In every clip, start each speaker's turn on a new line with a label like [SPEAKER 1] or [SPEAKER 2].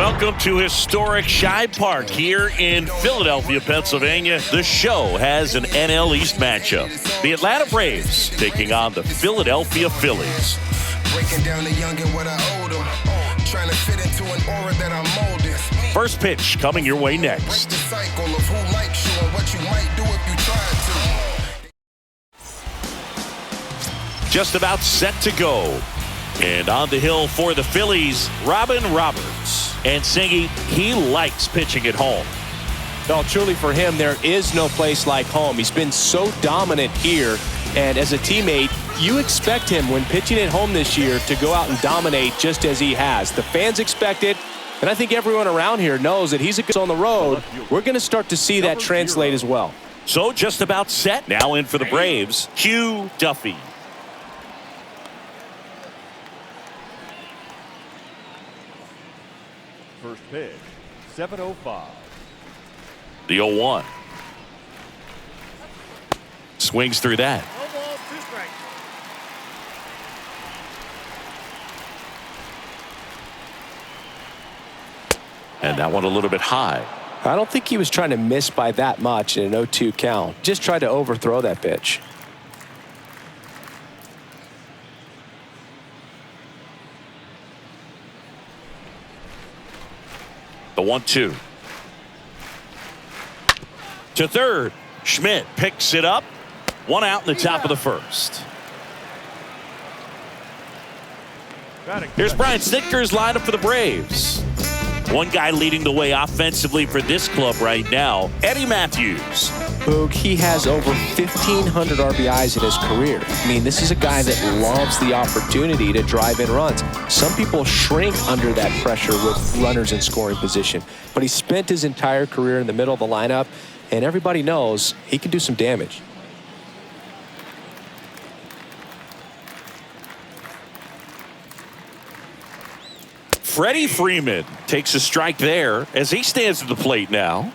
[SPEAKER 1] Welcome to historic Shibe Park here in Philadelphia, Pennsylvania. The show has an NL East matchup. The Atlanta Braves taking on the Philadelphia Phillies.
[SPEAKER 2] Breaking down the young and what I owe them. Trying to fit into an aura that I'm molding.
[SPEAKER 1] First pitch coming your way next.
[SPEAKER 2] Break the cycle of who likes you and what you might do if you tried to.
[SPEAKER 1] Just about set to go. And on the hill for the Phillies, Robin Roberts. And Singy, he likes pitching at home.
[SPEAKER 3] No, truly for him, there is no place like home. He's been so dominant here. And as a teammate, you expect him when pitching at home this year to go out and dominate just as he has. The fans expect it. And I think everyone around here knows that he's a good on the road. We're going to start to see that translate as well.
[SPEAKER 1] So just about set. Now in for the Braves, Hugh Duffy.
[SPEAKER 4] First pitch, 7:05.
[SPEAKER 1] The 0-1. Swings through that.
[SPEAKER 4] No ball, 2 strikes.
[SPEAKER 1] And that one a little bit high.
[SPEAKER 3] I don't think he was trying to miss by that much in an 0-2 count. Just tried to overthrow that pitch.
[SPEAKER 1] The 1-2. To third. Schmidt picks it up. 1 out in the top of the first. Here's Brian Snitker's lineup for the Braves. One guy leading the way offensively for this club right now, Eddie Matthews.
[SPEAKER 3] Boog, he has over 1,500 RBIs in his career. I mean, this is a guy that loves the opportunity to drive in runs. Some people shrink under that pressure with runners in scoring position. But he spent his entire career in the middle of the lineup, and everybody knows he can do some damage.
[SPEAKER 1] Freddie Freeman takes a strike there as he stands at the plate now.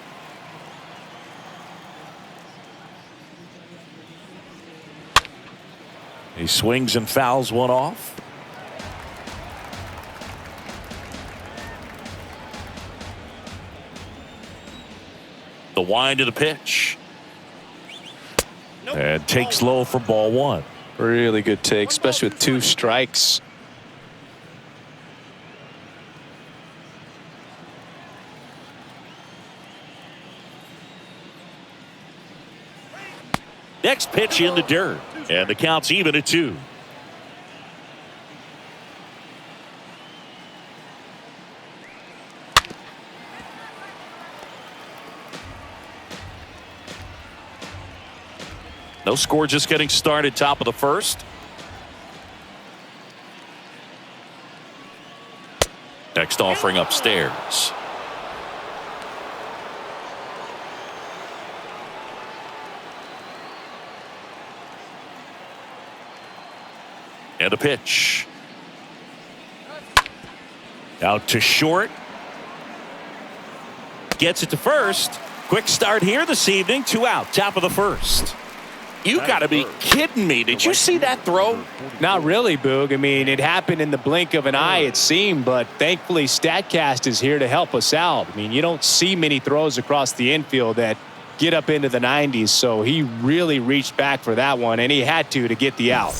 [SPEAKER 1] He swings and fouls one off. The wind of the pitch. And takes low for ball 1.
[SPEAKER 3] Really good take, especially with 2 strikes.
[SPEAKER 1] Next pitch in the dirt. And the count's even at 2. No score, just getting started, top of the first. Next offering upstairs. And a pitch. Out to short. Gets it to first. Quick start here this evening. 2 out, top of the first. You got to be kidding me. Did you see that throw?
[SPEAKER 3] Not really, Boog. I mean, it happened in the blink of an eye, it seemed, but thankfully StatCast is here to help us out. I mean, you don't see many throws across the infield that get up into the 90s, so he really reached back for that one, and he had to get the out.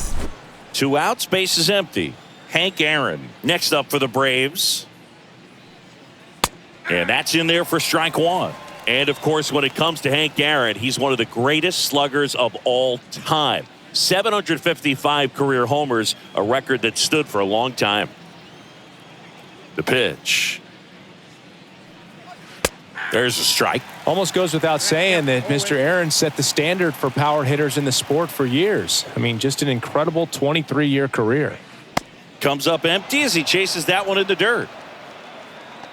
[SPEAKER 1] 2 outs, base is empty. Hank Aaron next up for the Braves. And that's in there for strike 1. And of course, when it comes to Hank Aaron, he's one of the greatest sluggers of all time. 755 career homers, a record that stood for a long time. The pitch. There's a strike.
[SPEAKER 3] Almost goes without saying that Mr. Aaron set the standard for power hitters in the sport for years. I mean, just an incredible 23-year career.
[SPEAKER 1] Comes up empty as he chases that one in the dirt.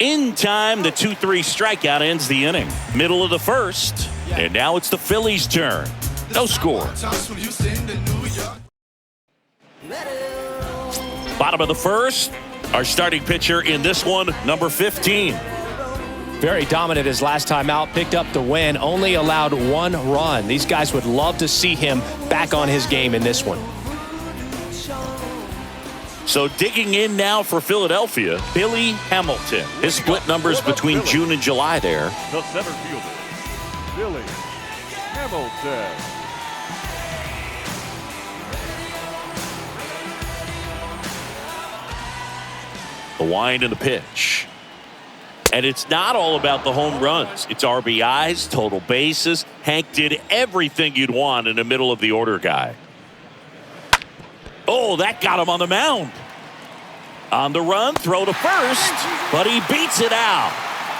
[SPEAKER 1] In time, the 2-3 strikeout ends the inning. Middle of the first, and now it's the Phillies' turn. No score. Bottom of the first, our starting pitcher in this one, number 15.
[SPEAKER 3] Very dominant his last time out, picked up the win, only allowed 1 run. These guys would love to see him back on his game in this one.
[SPEAKER 1] So digging in now for Philadelphia, Billy Hamilton. His split numbers between June and July there.
[SPEAKER 4] The center fielder, Billy Hamilton.
[SPEAKER 1] The wind and the pitch. And it's not all about the home runs. It's RBIs, total bases. Hank did everything you'd want in the middle of the order guy. Oh, that got him on the mound. On the run, throw to first, but he beats it out.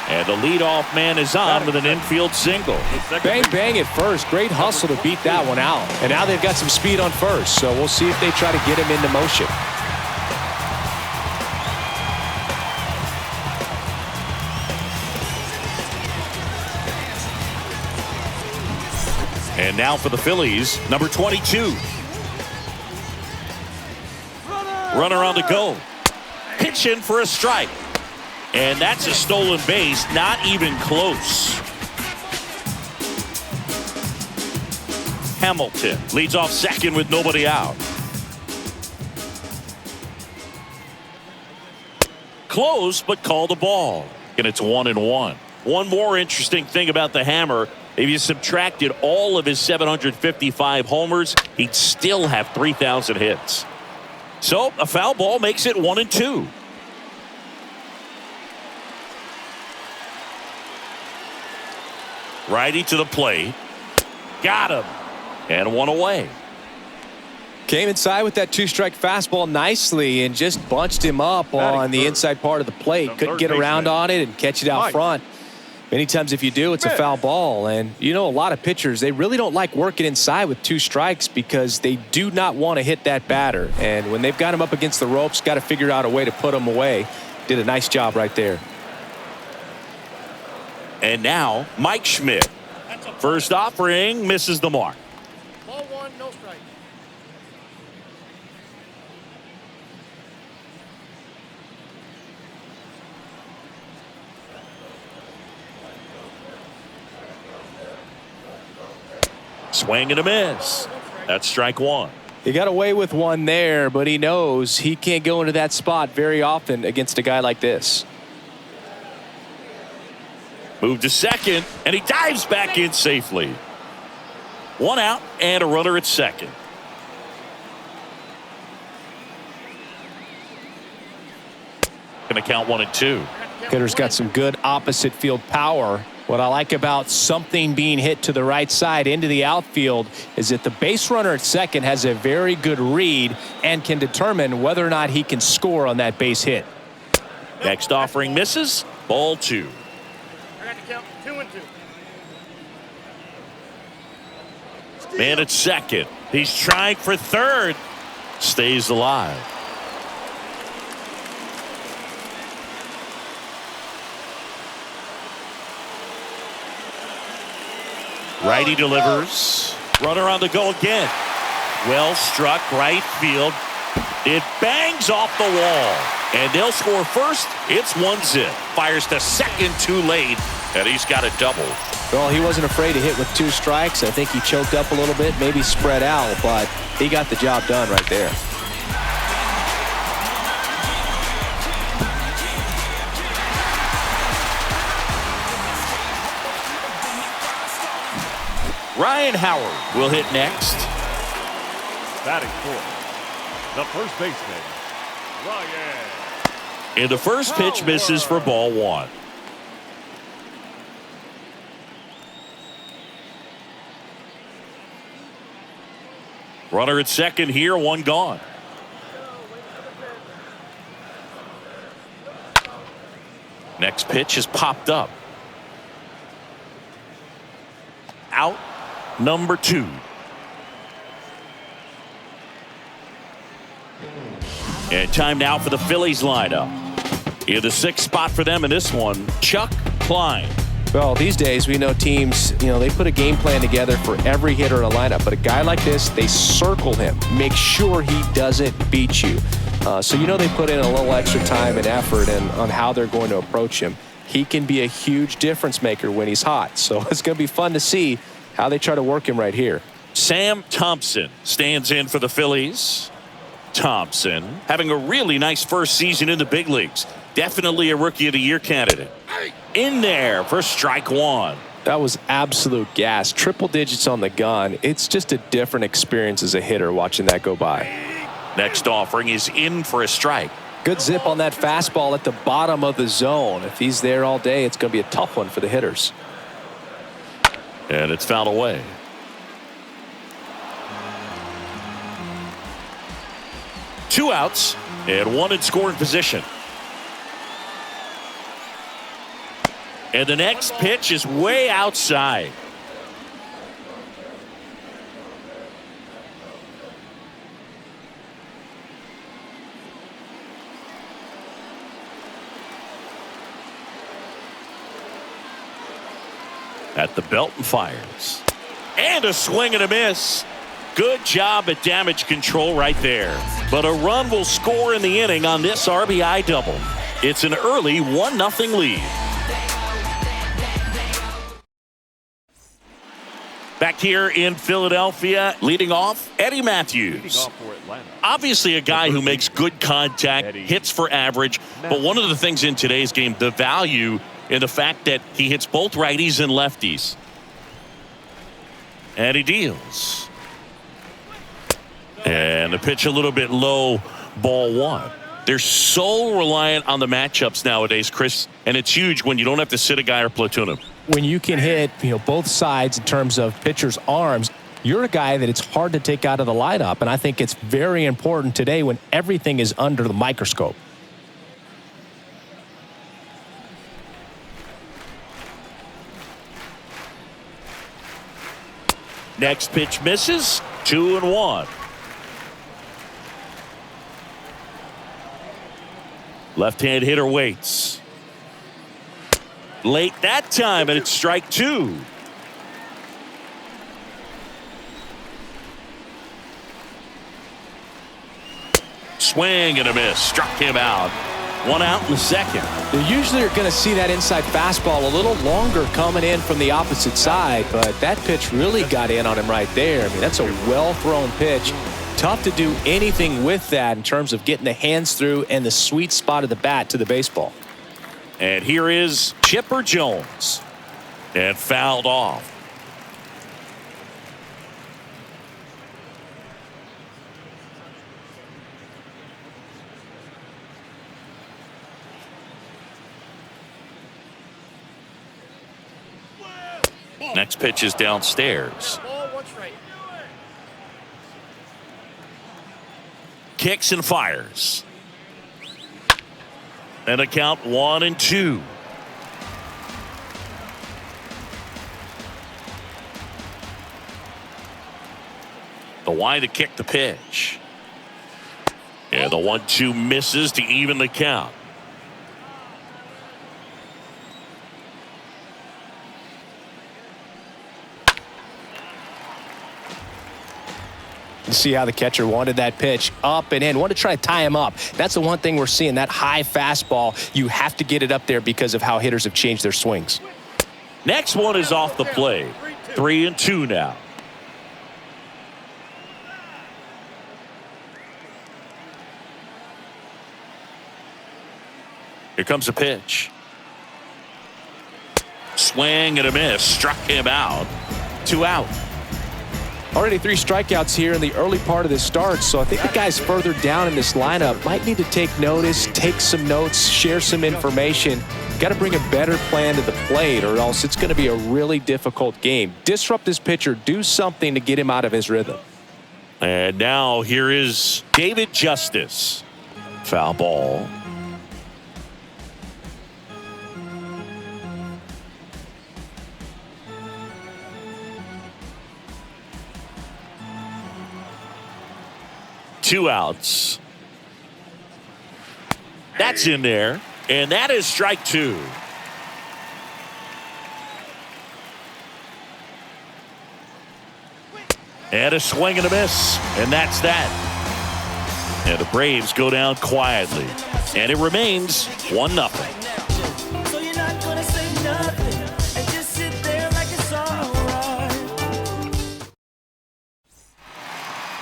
[SPEAKER 1] And the leadoff man is on with an infield single.
[SPEAKER 3] Bang, bang at first. Great hustle to beat that one out. And now they've got some speed on first, so we'll see if they try to get him into motion.
[SPEAKER 1] And now for the Phillies, number 22. Runner on the go. Pitch in for a strike. And that's a stolen base, not even close. Hamilton leads off second with nobody out. Close, but called the ball. And it's 1-1. One more interesting thing about the Hammer. If you subtracted all of his 755 homers, he'd still have 3,000 hits. So a foul ball makes it 1-2. Righty to the plate. Got him. And one away.
[SPEAKER 3] Came inside with that two-strike fastball nicely and just bunched him up on the inside part of the plate. Couldn't get around on it and catch it out front. Many times if you do, it's a foul ball. And, you know, a lot of pitchers, they really don't like working inside with two strikes because they do not want to hit that batter. And when they've got him up against the ropes, got to figure out a way to put him away. Did a nice job right there.
[SPEAKER 1] And now, Mike Schmidt. First offering, misses the mark.
[SPEAKER 4] Ball one, no strike.
[SPEAKER 1] Swing and a miss. That's strike one.
[SPEAKER 3] He got away with one there, but he knows he can't go into that spot very often against a guy like this.
[SPEAKER 1] Move to second, and he dives back in safely. One out and a runner at second. Going to count 1-2.
[SPEAKER 3] Hitter's got some good opposite field power. What I like about something being hit to the right side into the outfield is that the base runner at second has a very good read and can determine whether or not he can score on that base hit.
[SPEAKER 1] Next offering misses. Ball two.
[SPEAKER 4] I got to count 2-2.
[SPEAKER 1] Man at second. He's trying for third. Stays alive. Righty delivers. Runner on the go again. Well struck right field. It bangs off the wall. And they'll score first. It's 1-0. Fires to second too late. And he's got a double.
[SPEAKER 3] Well, he wasn't afraid to hit with two strikes. I think he choked up a little bit, maybe spread out, but he got the job done right there.
[SPEAKER 1] Ryan Howard will hit next.
[SPEAKER 4] Batting fourth, the first baseman, Ryan.
[SPEAKER 1] And the first pitch misses for ball one. Runner at second here, one gone. Next pitch is popped up. Out number two. And time now for the Phillies lineup. In the sixth spot for them in this one, Chuck Klein.
[SPEAKER 3] Well, these days we know teams, they put a game plan together for every hitter in a lineup. But a guy like this, they circle him, make sure he doesn't beat you. So they put in a little extra time and effort on how they're going to approach him. He can be a huge difference maker when he's hot. So it's going to be fun to see how they try to work him right here.
[SPEAKER 1] Sam Thompson stands in for the Phillies. Thompson having a really nice first season in the big leagues. Definitely a Rookie of the Year candidate. In there for strike one.
[SPEAKER 3] That was absolute gas. Triple digits on the gun. It's just a different experience as a hitter watching that go by.
[SPEAKER 1] Next offering is in for a strike.
[SPEAKER 3] Good zip on that fastball at the bottom of the zone. If he's there all day, it's going to be a tough one for the hitters.
[SPEAKER 1] And it's fouled away. Two outs and one in scoring position. And the next pitch is way outside. At the belt and fires. And a swing and a miss. Good job at damage control right there. But a run will score in the inning on this RBI double. It's an early 1-0 lead. Back here in Philadelphia, leading off, Eddie Matthews. Obviously a guy who makes good contact, hits for average, but one of the things in today's game, the value in the fact that he hits both righties and lefties. And he deals. And the pitch a little bit low, ball one. They're so reliant on the matchups nowadays, Chris, and it's huge when you don't have to sit a guy or platoon him.
[SPEAKER 3] When you can hit, both sides in terms of pitchers' arms, you're a guy that it's hard to take out of the lineup, and I think it's very important today when everything is under the microscope.
[SPEAKER 1] Next pitch misses, 2-1. Left-hand hitter waits. Late that time, and it's strike two. Swing and a miss. Struck him out. One out in the second.
[SPEAKER 3] You usually are going to see that inside fastball a little longer coming in from the opposite side, but that pitch really got in on him right there. I mean, that's a well-thrown pitch. Tough to do anything with that in terms of getting the hands through and the sweet spot of the bat to the baseball.
[SPEAKER 1] And here is Chipper Jones. And fouled off. Next pitch is downstairs. Kicks and fires. And a count 1-2. The wide to kick the pitch. Yeah, the 1-2 misses to even the count.
[SPEAKER 3] You see how the catcher wanted that pitch up and in. Wanted to try to tie him up. That's the one thing we're seeing, that high fastball. You have to get it up there because of how hitters have changed their swings.
[SPEAKER 1] Next one is off the plate. 3-2 now. Here comes a pitch. Swing and a miss. Struck him out. 2 out.
[SPEAKER 3] Already 3 strikeouts here in the early part of this start, so I think the guys further down in this lineup might need to take notice, take some notes, share some information. Got to bring a better plan to the plate or else it's going to be a really difficult game. Disrupt this pitcher, do something to get him out of his rhythm.
[SPEAKER 1] And now here is David Justice. Foul ball. Two outs. That's in there, and that is strike 2. And a swing and a miss, and that's that. And the Braves go down quietly, and it remains 1-0.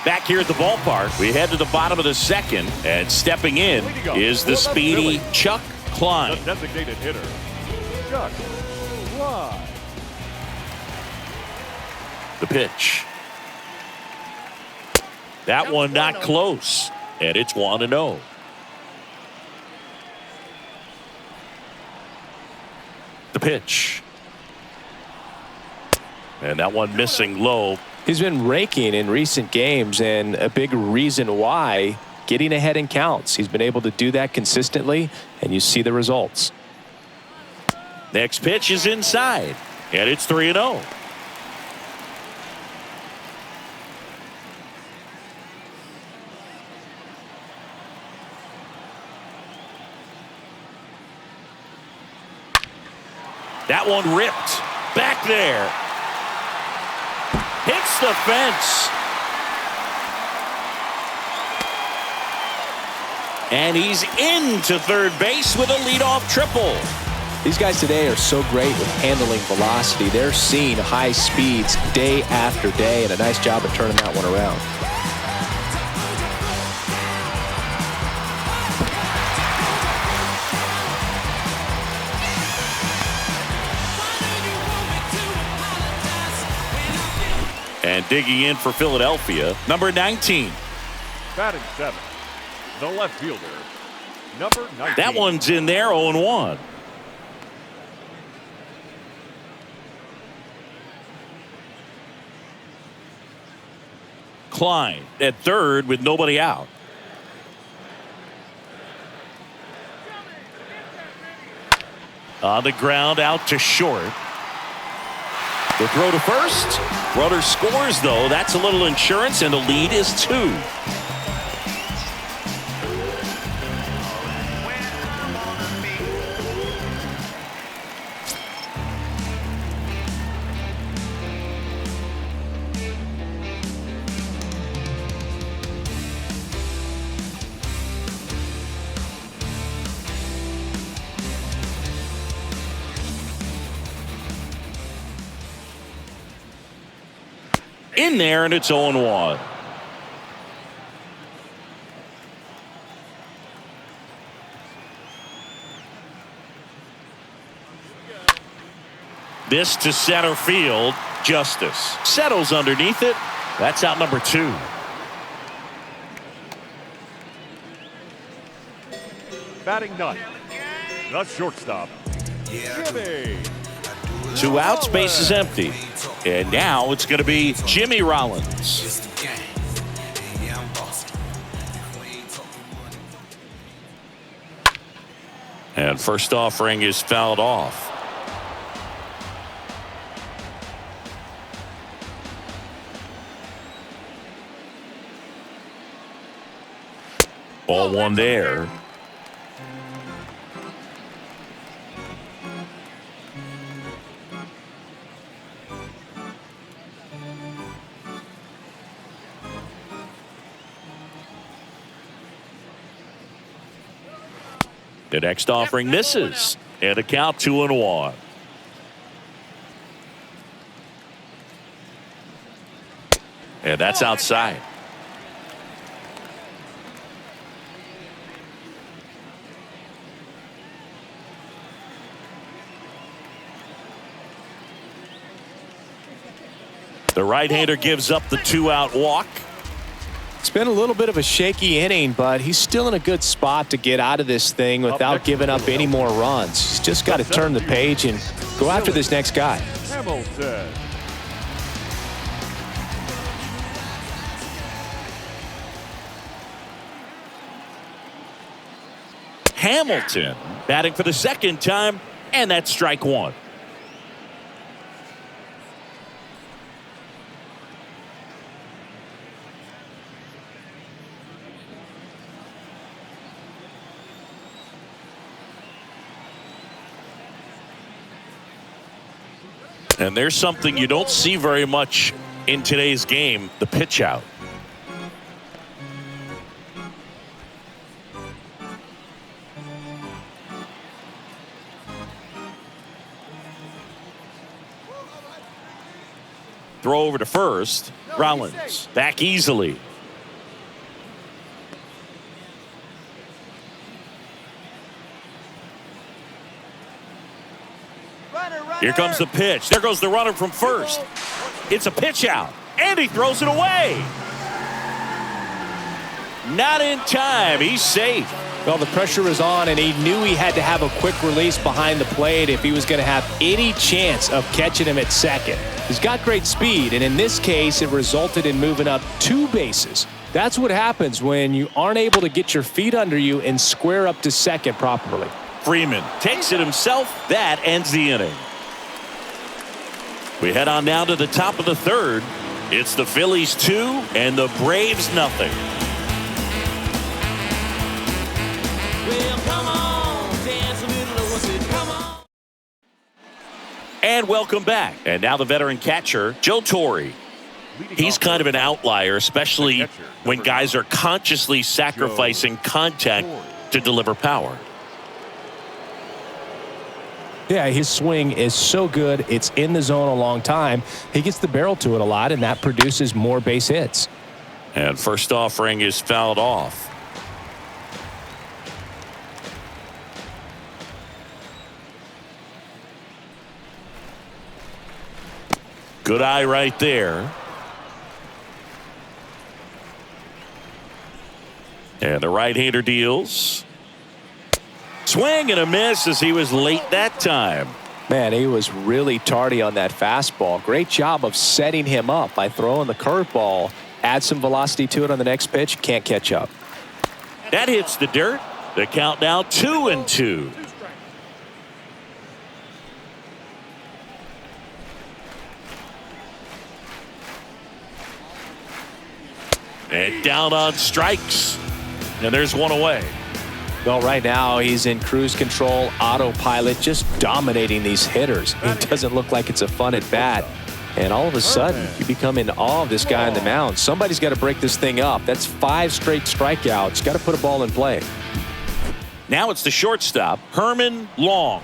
[SPEAKER 1] Back here at the ballpark, we head to the bottom of the second, and stepping in is the speedy Chuck Klein.
[SPEAKER 4] The designated hitter, Chuck Klein.
[SPEAKER 1] The pitch. That one not close, and it's 1-0. The pitch. And that one missing low.
[SPEAKER 3] He's been raking in recent games, and a big reason why, getting ahead in counts. He's been able to do that consistently, and you see the results.
[SPEAKER 1] Next pitch is inside, and it's 3-0. That one ripped back there. Hits the fence. And he's into third base with a leadoff triple.
[SPEAKER 3] These guys today are so great with handling velocity. They're seeing high speeds day after day, and a nice job of turning that one around.
[SPEAKER 1] And digging in for Philadelphia, number 19.
[SPEAKER 4] Batting 7, the left fielder, number 19.
[SPEAKER 1] That one's in there, 0-1. Klein at third with nobody out. On the ground, out to short. The throw to first. Runner scores, though. That's a little insurance, and the lead is 2. In there, and it's 0-1. This to center field. Justice settles underneath it. That's out number 2.
[SPEAKER 4] Batting 9, the shortstop, Jimmy.
[SPEAKER 1] 2 outs, base is empty. And now it's going to be Jimmy Rollins. And first offering is fouled off. Ball 1 there. The next offering misses, and a count 2-1. And that's outside. The right-hander gives up the 2-out walk.
[SPEAKER 3] It's been a little bit of a shaky inning, but he's still in a good spot to get out of this thing without giving up any more runs. He's just got to turn the page and go after this next guy.
[SPEAKER 4] Hamilton.
[SPEAKER 1] Hamilton batting for the second time, and that's strike 1. And there's something you don't see very much in today's game, the pitch out. Throw over to first. Rollins back easily. Here comes the pitch. There goes the runner from first. It's a pitch out, and he throws it away. Not in time. He's safe.
[SPEAKER 3] Well, the pressure was on, and he knew he had to have a quick release behind the plate if he was going to have any chance of catching him at second. He's got great speed, and in this case, it resulted in moving up 2 bases. That's what happens when you aren't able to get your feet under you and square up to second properly.
[SPEAKER 1] Freeman takes it himself. That ends the inning. We head on now to the top of the third. It's the Phillies 2 and the Braves nothing.
[SPEAKER 5] Well, come on, dance a little, what's it, come on.
[SPEAKER 1] And welcome back. And now the veteran catcher, Joe Torre. He's kind of an outlier, especially when guys are consciously sacrificing contact to deliver power.
[SPEAKER 3] Yeah, his swing is so good. It's in the zone a long time. He gets the barrel to it a lot, and that produces more base hits.
[SPEAKER 1] And first offering is fouled off. Good eye right there. And the right-hander deals. Swing and a miss as he was late that time.
[SPEAKER 3] Man, he was really tardy on that fastball. Great job of setting him up by throwing the curveball. Add some velocity to it on the next pitch. Can't catch up.
[SPEAKER 1] That hits the dirt. The count now 2-2. And down on strikes. And there's one away.
[SPEAKER 3] Well, right now he's in cruise control, autopilot, just dominating these hitters. It doesn't look like it's a fun at bat. And all of a sudden, you become in awe of this guy on the mound. Somebody's got to break this thing up. That's 5 straight strikeouts. Got to put a ball in play.
[SPEAKER 1] Now it's the shortstop, Herman Long.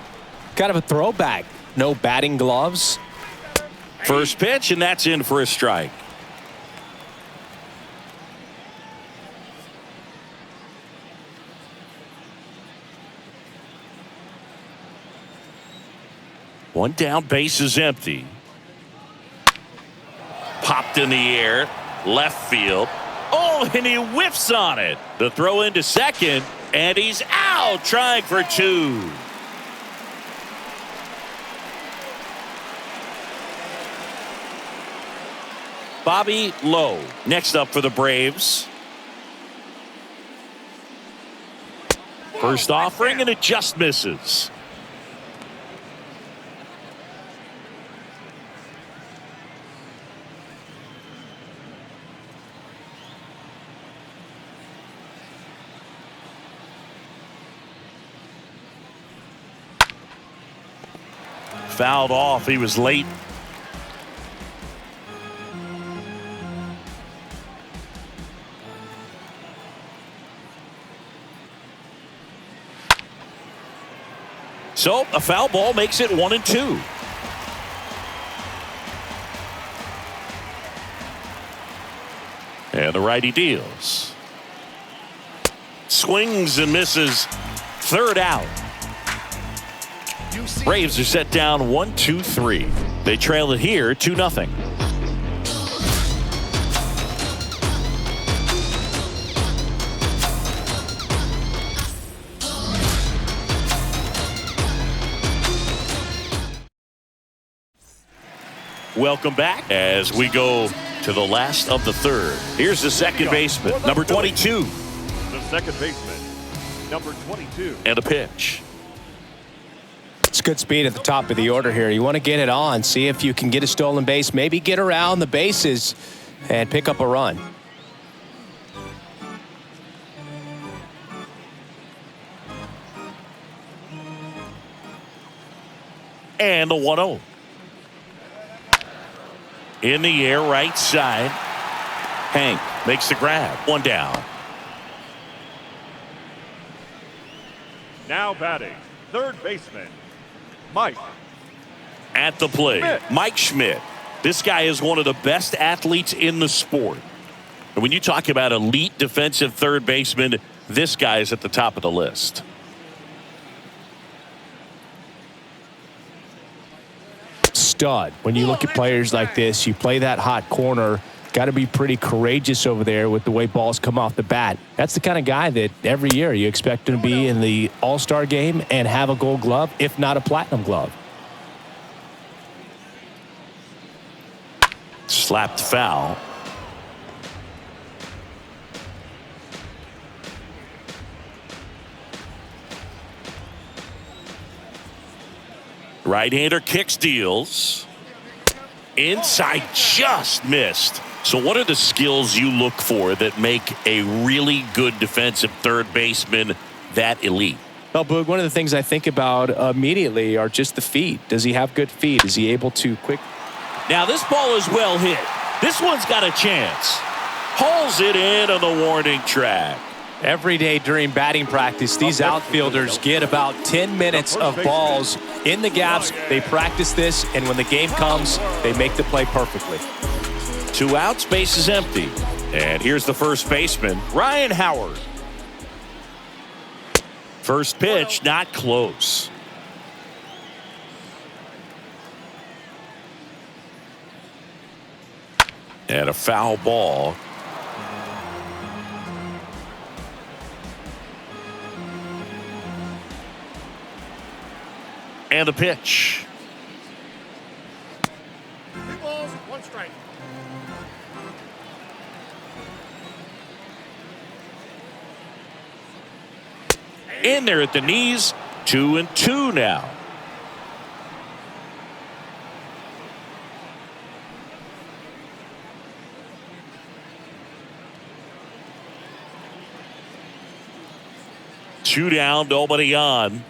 [SPEAKER 3] Kind of a throwback. No batting gloves.
[SPEAKER 1] First pitch, and that's in for a strike. One down, base is empty. Popped in the air, left field. Oh, and he whiffs on it. The throw into second, and he's out, trying for 2. Bobby Lowe next up for the Braves. First offering, and it just misses. Fouled off. He was late. So a foul ball makes it 1-2. And the righty deals. Swings and misses. Third out. Braves are set down 1-2-3. They trail it here 2-0. Welcome back as we go to the last of the third. Here's the second baseman, number 22.
[SPEAKER 4] The second baseman, number 22.
[SPEAKER 1] And a pitch.
[SPEAKER 3] It's good speed at the top of the order here. You want to get it on, see if you can get a stolen base, maybe get around the bases and pick up a run.
[SPEAKER 1] And the 1-0. In the air, right side. Hank makes the grab. One down.
[SPEAKER 4] Now batting, third baseman, Mike.
[SPEAKER 1] At the plate,
[SPEAKER 4] Schmidt.
[SPEAKER 1] Mike Schmidt. This guy is one of the best athletes in the sport. And when you talk about elite defensive third baseman, this guy is at the top of the list.
[SPEAKER 3] stud. When you look at players like this, you play that hot corner, got to be pretty courageous over there with the way balls come off the bat. That's the kind of guy that every year you expect him to be in the All-Star game and have a Gold Glove, if not a Platinum Glove.
[SPEAKER 1] Slapped foul. Right-hander kicks, deals. Inside, just missed. So what are the skills you look for that make a really good defensive third baseman that elite?
[SPEAKER 3] Well, Boog, one of the things I think about immediately are just the feet. Does he have good feet? Is he able to quick?
[SPEAKER 1] Now this ball is well hit. This one's got a chance. Hauls it in on the warning track.
[SPEAKER 3] Every day during batting practice, these outfielders get about 10 minutes of balls in the gaps. They practice this, and when the game comes, they make the play perfectly.
[SPEAKER 1] 2 outs, base is empty. And here's the first baseman, Ryan Howard. First pitch, not close. And a foul ball. And a pitch.
[SPEAKER 4] 3 balls, 1 strike.
[SPEAKER 1] In there at the knees, 2-2 now. Two down, nobody on.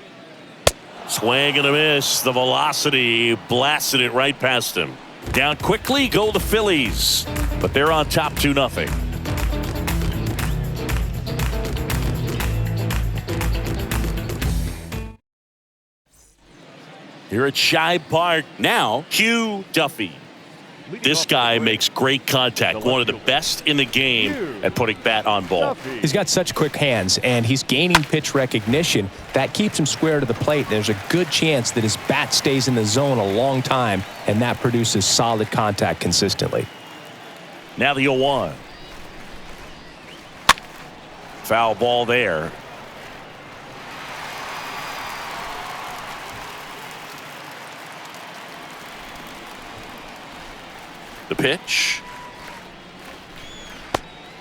[SPEAKER 1] Swing and a miss. The velocity blasted it right past him. Down quickly go the Phillies, but they're on top 2-0. Here at Shibe Park now, Hugh Duffy. This guy makes great contact, one of the best in the game at putting bat on ball.
[SPEAKER 3] He's got such quick hands, and he's gaining pitch recognition. That keeps him square to the plate. There's a good chance that his bat stays in the zone a long time, and that produces solid contact consistently.
[SPEAKER 1] Now the 0-1. Foul ball there. The pitch.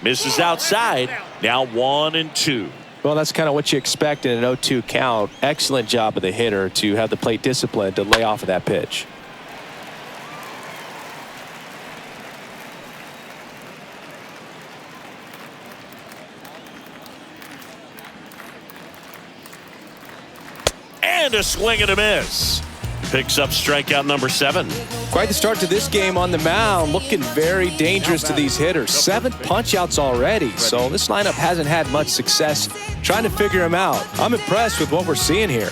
[SPEAKER 1] Misses outside. Now 1-2.
[SPEAKER 3] Well, that's kind of what you expect in an 0-2 count. Excellent job of the hitter to have the plate discipline to lay off of that pitch.
[SPEAKER 1] And a swing and a miss. Picks up strikeout number 7.
[SPEAKER 3] Quite the start to this game on the mound. Looking very dangerous to these hitters. 7 punch-outs already. So this lineup hasn't had much success trying to figure him out. I'm impressed with what we're seeing here.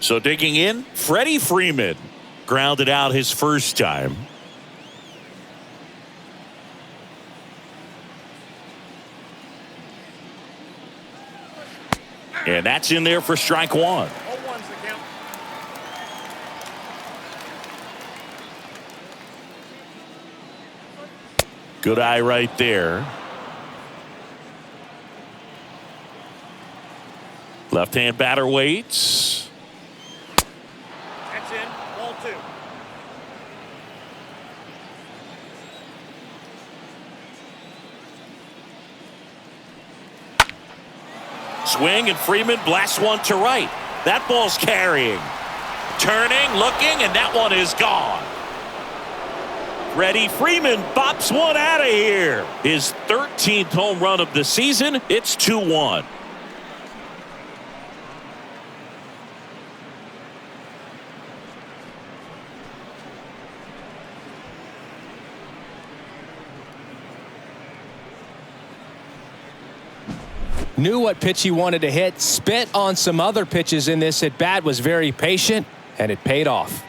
[SPEAKER 1] So digging in, Freddie Freeman grounded out his first time. And that's in there for strike 1. Good eye right there. Left-hand batter waits.
[SPEAKER 4] That's in. Ball 2.
[SPEAKER 1] Swing, and Freeman blasts one to right. That ball's carrying. Turning, looking, and that one is gone. Freddie Freeman bops one out of here. His 13th home run of the season. It's 2-1.
[SPEAKER 3] Knew what pitch he wanted to hit. Spit on some other pitches in this at bat. Was very patient, and it paid off.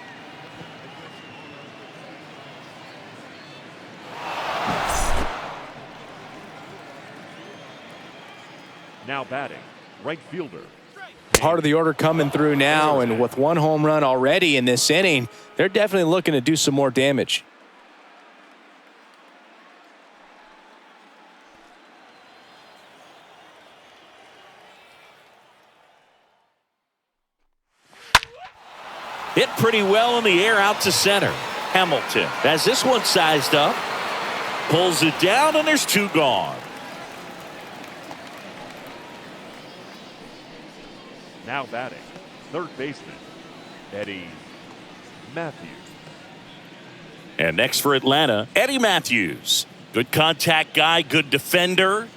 [SPEAKER 4] Now batting, right fielder,
[SPEAKER 3] Part of the order coming through now, and with one home run already in this inning, they're definitely looking to do some more damage.
[SPEAKER 1] Hit pretty well in the air out to center. Hamilton has this one sized up. Pulls it down, and there's two gone.
[SPEAKER 4] Now batting, third baseman, Eddie Matthews.
[SPEAKER 1] And next for Atlanta, Eddie Matthews. Good contact guy, good defender.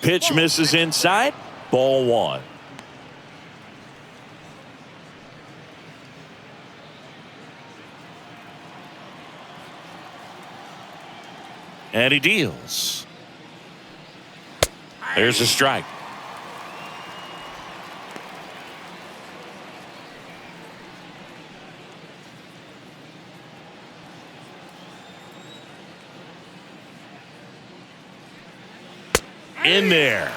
[SPEAKER 1] Pitch misses inside. Ball one. And he deals. There's a strike. In there.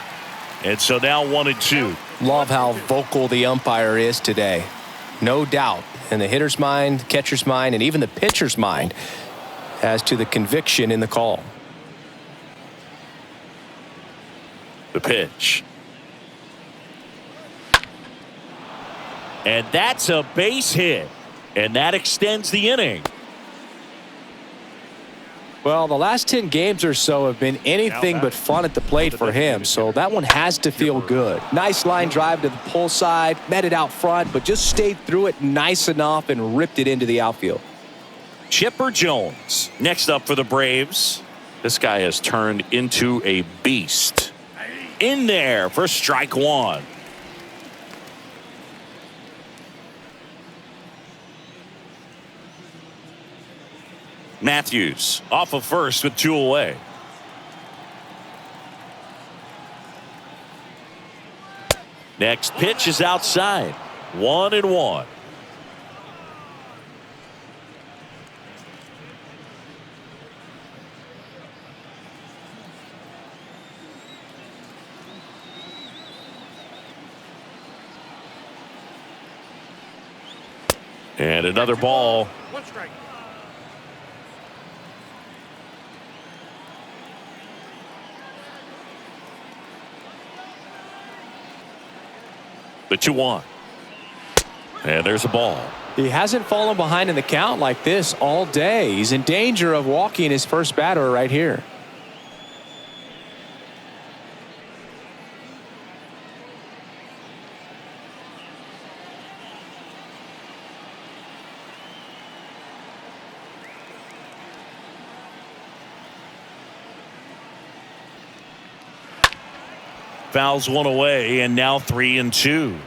[SPEAKER 1] And so now 1-2.
[SPEAKER 3] Love how vocal the umpire is today. No doubt in the hitter's mind, catcher's mind, and even the pitcher's mind as to the conviction in the call.
[SPEAKER 1] The pitch. And that's a base hit. And that extends the inning.
[SPEAKER 3] Well, the last 10 games or so have been anything but fun at the plate for him, so that one has to feel good. Nice line drive to the pull side, met it out front, but just stayed through it nice enough and ripped it into the outfield.
[SPEAKER 1] Chipper Jones next up for the Braves. This guy has turned into a beast. In there for strike one. Matthews off of first with two away. Next pitch is outside. 1-1. And another ball.
[SPEAKER 4] One strike.
[SPEAKER 1] The 2-1. And there's a ball.
[SPEAKER 3] He hasn't fallen behind in the count like this all day. He's in danger of walking his first batter right here.
[SPEAKER 1] Fouls one away, and now 3-2.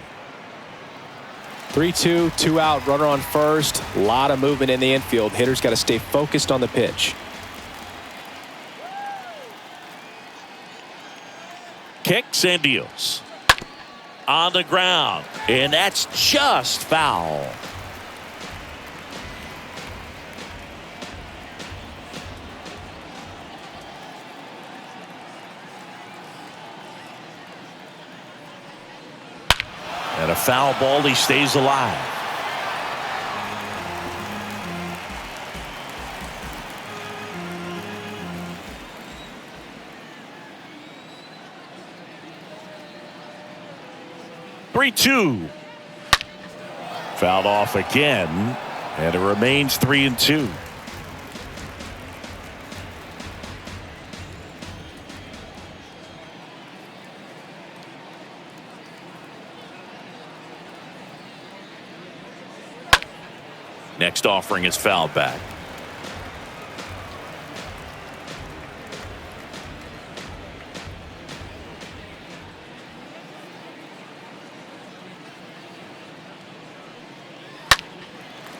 [SPEAKER 3] 3-2, 2 out, runner on first. A lot of movement in the infield. Hitter's got to stay focused on the pitch.
[SPEAKER 1] Kicks and deals. On the ground, and that's just foul. And a foul ball, he stays alive. Three-two. Fouled off again, and it remains 3-2. Next offering is fouled back.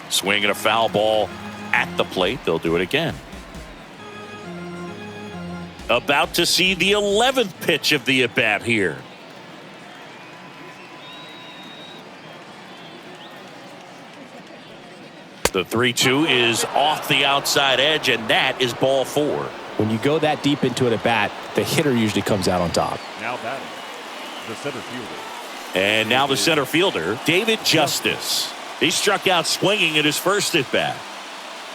[SPEAKER 1] Swinging a foul ball at the plate. They'll do it again. About to see the 11th pitch of the at-bat here. The 3-2 is off the outside edge, and that is ball 4.
[SPEAKER 3] When you go that deep into it at bat, the hitter usually comes out on top.
[SPEAKER 4] Now batting, the center fielder.
[SPEAKER 1] And now the center fielder, David Justice. He struck out swinging at his first at bat.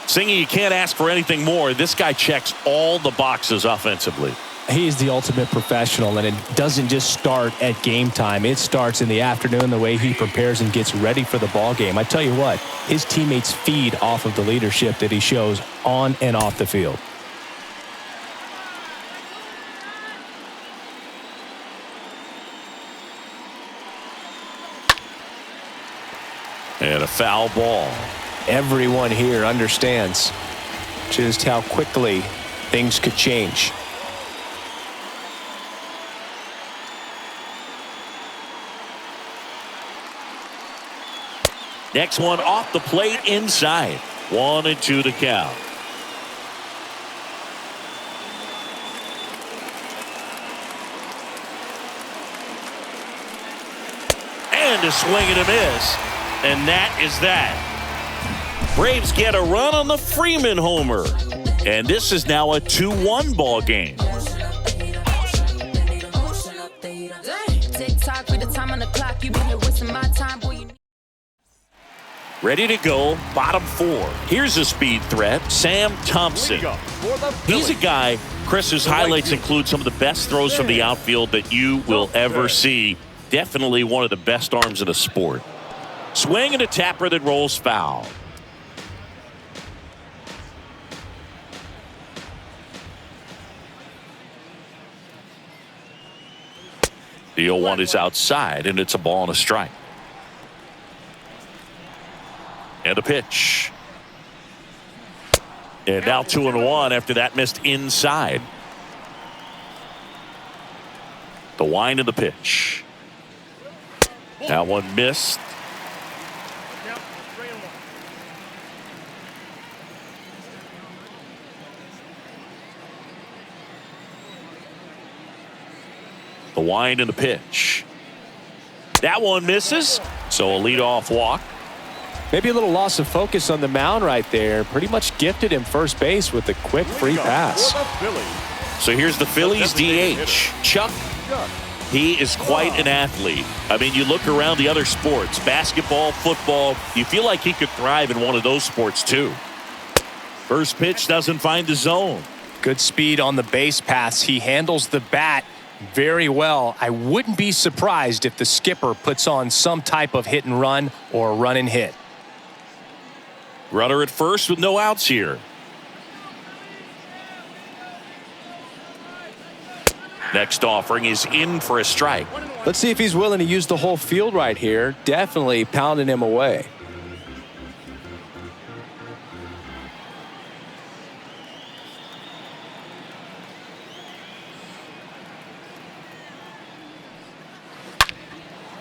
[SPEAKER 1] Singing, you can't ask for anything more. This guy checks all the boxes offensively.
[SPEAKER 3] He's the ultimate professional, and it doesn't just start at game time. It starts in the afternoon, the way he prepares and gets ready for the ball game. I tell you what, his teammates feed off of the leadership that he shows on and off the field.
[SPEAKER 1] And a foul ball.
[SPEAKER 3] Everyone here understands just how quickly things could change.
[SPEAKER 1] Next one off the plate inside. 1-2 the count. And a swing and a miss. And that is that. Braves get a run on the Freeman homer. And this is now a 2-1 ball game. Ready to go, bottom 4. Here's a speed threat, Sam Thompson. He's a guy, Chris's highlights include some of the best throws from the outfield that you will ever see. Definitely one of the best arms in the sport. Swing and a tapper that rolls foul. The 0-1 is outside, and it's a ball and a strike. And a pitch. And now 2-1 after that missed inside. The wind and the pitch. That one missed. The wind and the pitch. That one misses. So a leadoff walk.
[SPEAKER 3] Maybe a little loss of focus on the mound right there. Pretty much gifted him first base with a quick free pass.
[SPEAKER 1] So here's the Phillies DH, Chuck. He is quite an athlete. I mean, you look around the other sports, basketball, football, you feel like he could thrive in one of those sports too. First pitch doesn't find the zone.
[SPEAKER 3] Good speed on the base pass. He handles the bat very well. I wouldn't be surprised if the skipper puts on some type of hit and run or run and hit.
[SPEAKER 1] Runner at first with no outs here. Next offering is in for a strike.
[SPEAKER 3] Let's see if he's willing to use the whole field right here. Definitely pounding him away.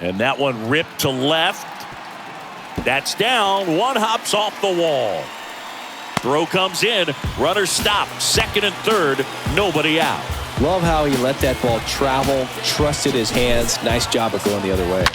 [SPEAKER 1] And that one ripped to left. That's down. One hops off the wall. Throw comes in. Runner stopped. Second and third. Nobody out.
[SPEAKER 3] Love how he let that ball travel, trusted his hands. Nice job of going the other way.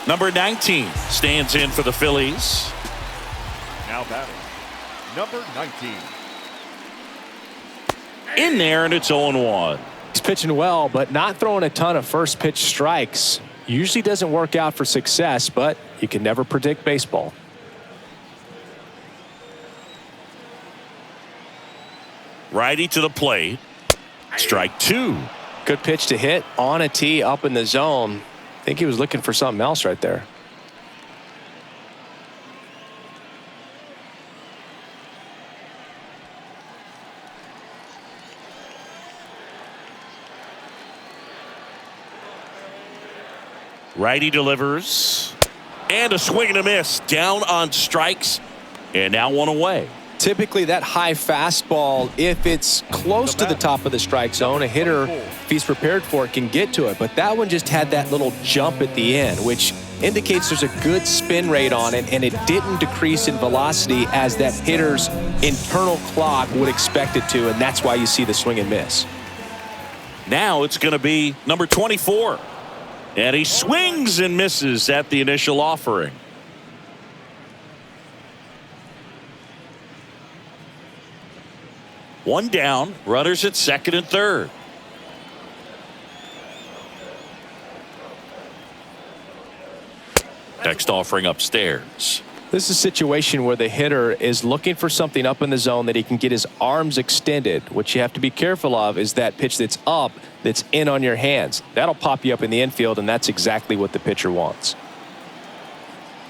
[SPEAKER 1] Number 19 stands in for the Phillies.
[SPEAKER 4] Now batting, number 19.
[SPEAKER 1] In there, and it's 0-1.
[SPEAKER 3] He's pitching well, but not throwing a ton of first pitch strikes. Usually doesn't work out for success, but you can never predict baseball.
[SPEAKER 1] Righty to the plate. Strike 2.
[SPEAKER 3] Good pitch to hit on a tee up in the zone. I think he was looking for something else right there.
[SPEAKER 1] Righty delivers. And a swing and a miss. Down on strikes. And now one away.
[SPEAKER 3] Typically that high fastball, if it's close to the top of the strike zone, a hitter, if he's prepared for it, can get to it. But that one just had that little jump at the end, which indicates there's a good spin rate on it, and it didn't decrease in velocity as that hitter's internal clock would expect it to, and that's why you see the swing and miss.
[SPEAKER 1] Now it's going to be number 24. And he swings and misses at the initial offering. One down, runners at second and third. Next offering upstairs.
[SPEAKER 3] This is a situation where the hitter is looking for something up in the zone that he can get his arms extended. What you have to be careful of is that pitch that's up, that's in on your hands. That'll pop you up in the infield, and that's exactly what the pitcher wants.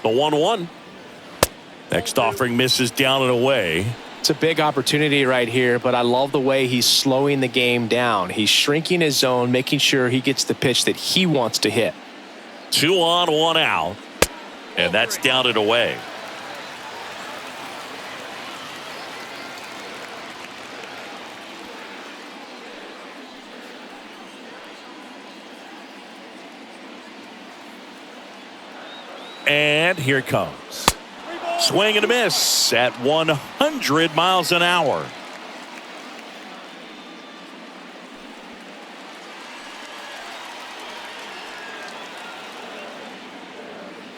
[SPEAKER 1] The 1-1. Next offering misses down and away.
[SPEAKER 3] It's a big opportunity right here, but I love the way he's slowing the game down. He's shrinking his zone, making sure he gets the pitch that he wants to hit.
[SPEAKER 1] 2 on, 1 out. And that's down and away. And here it comes. Swing and a miss at 100 miles an hour.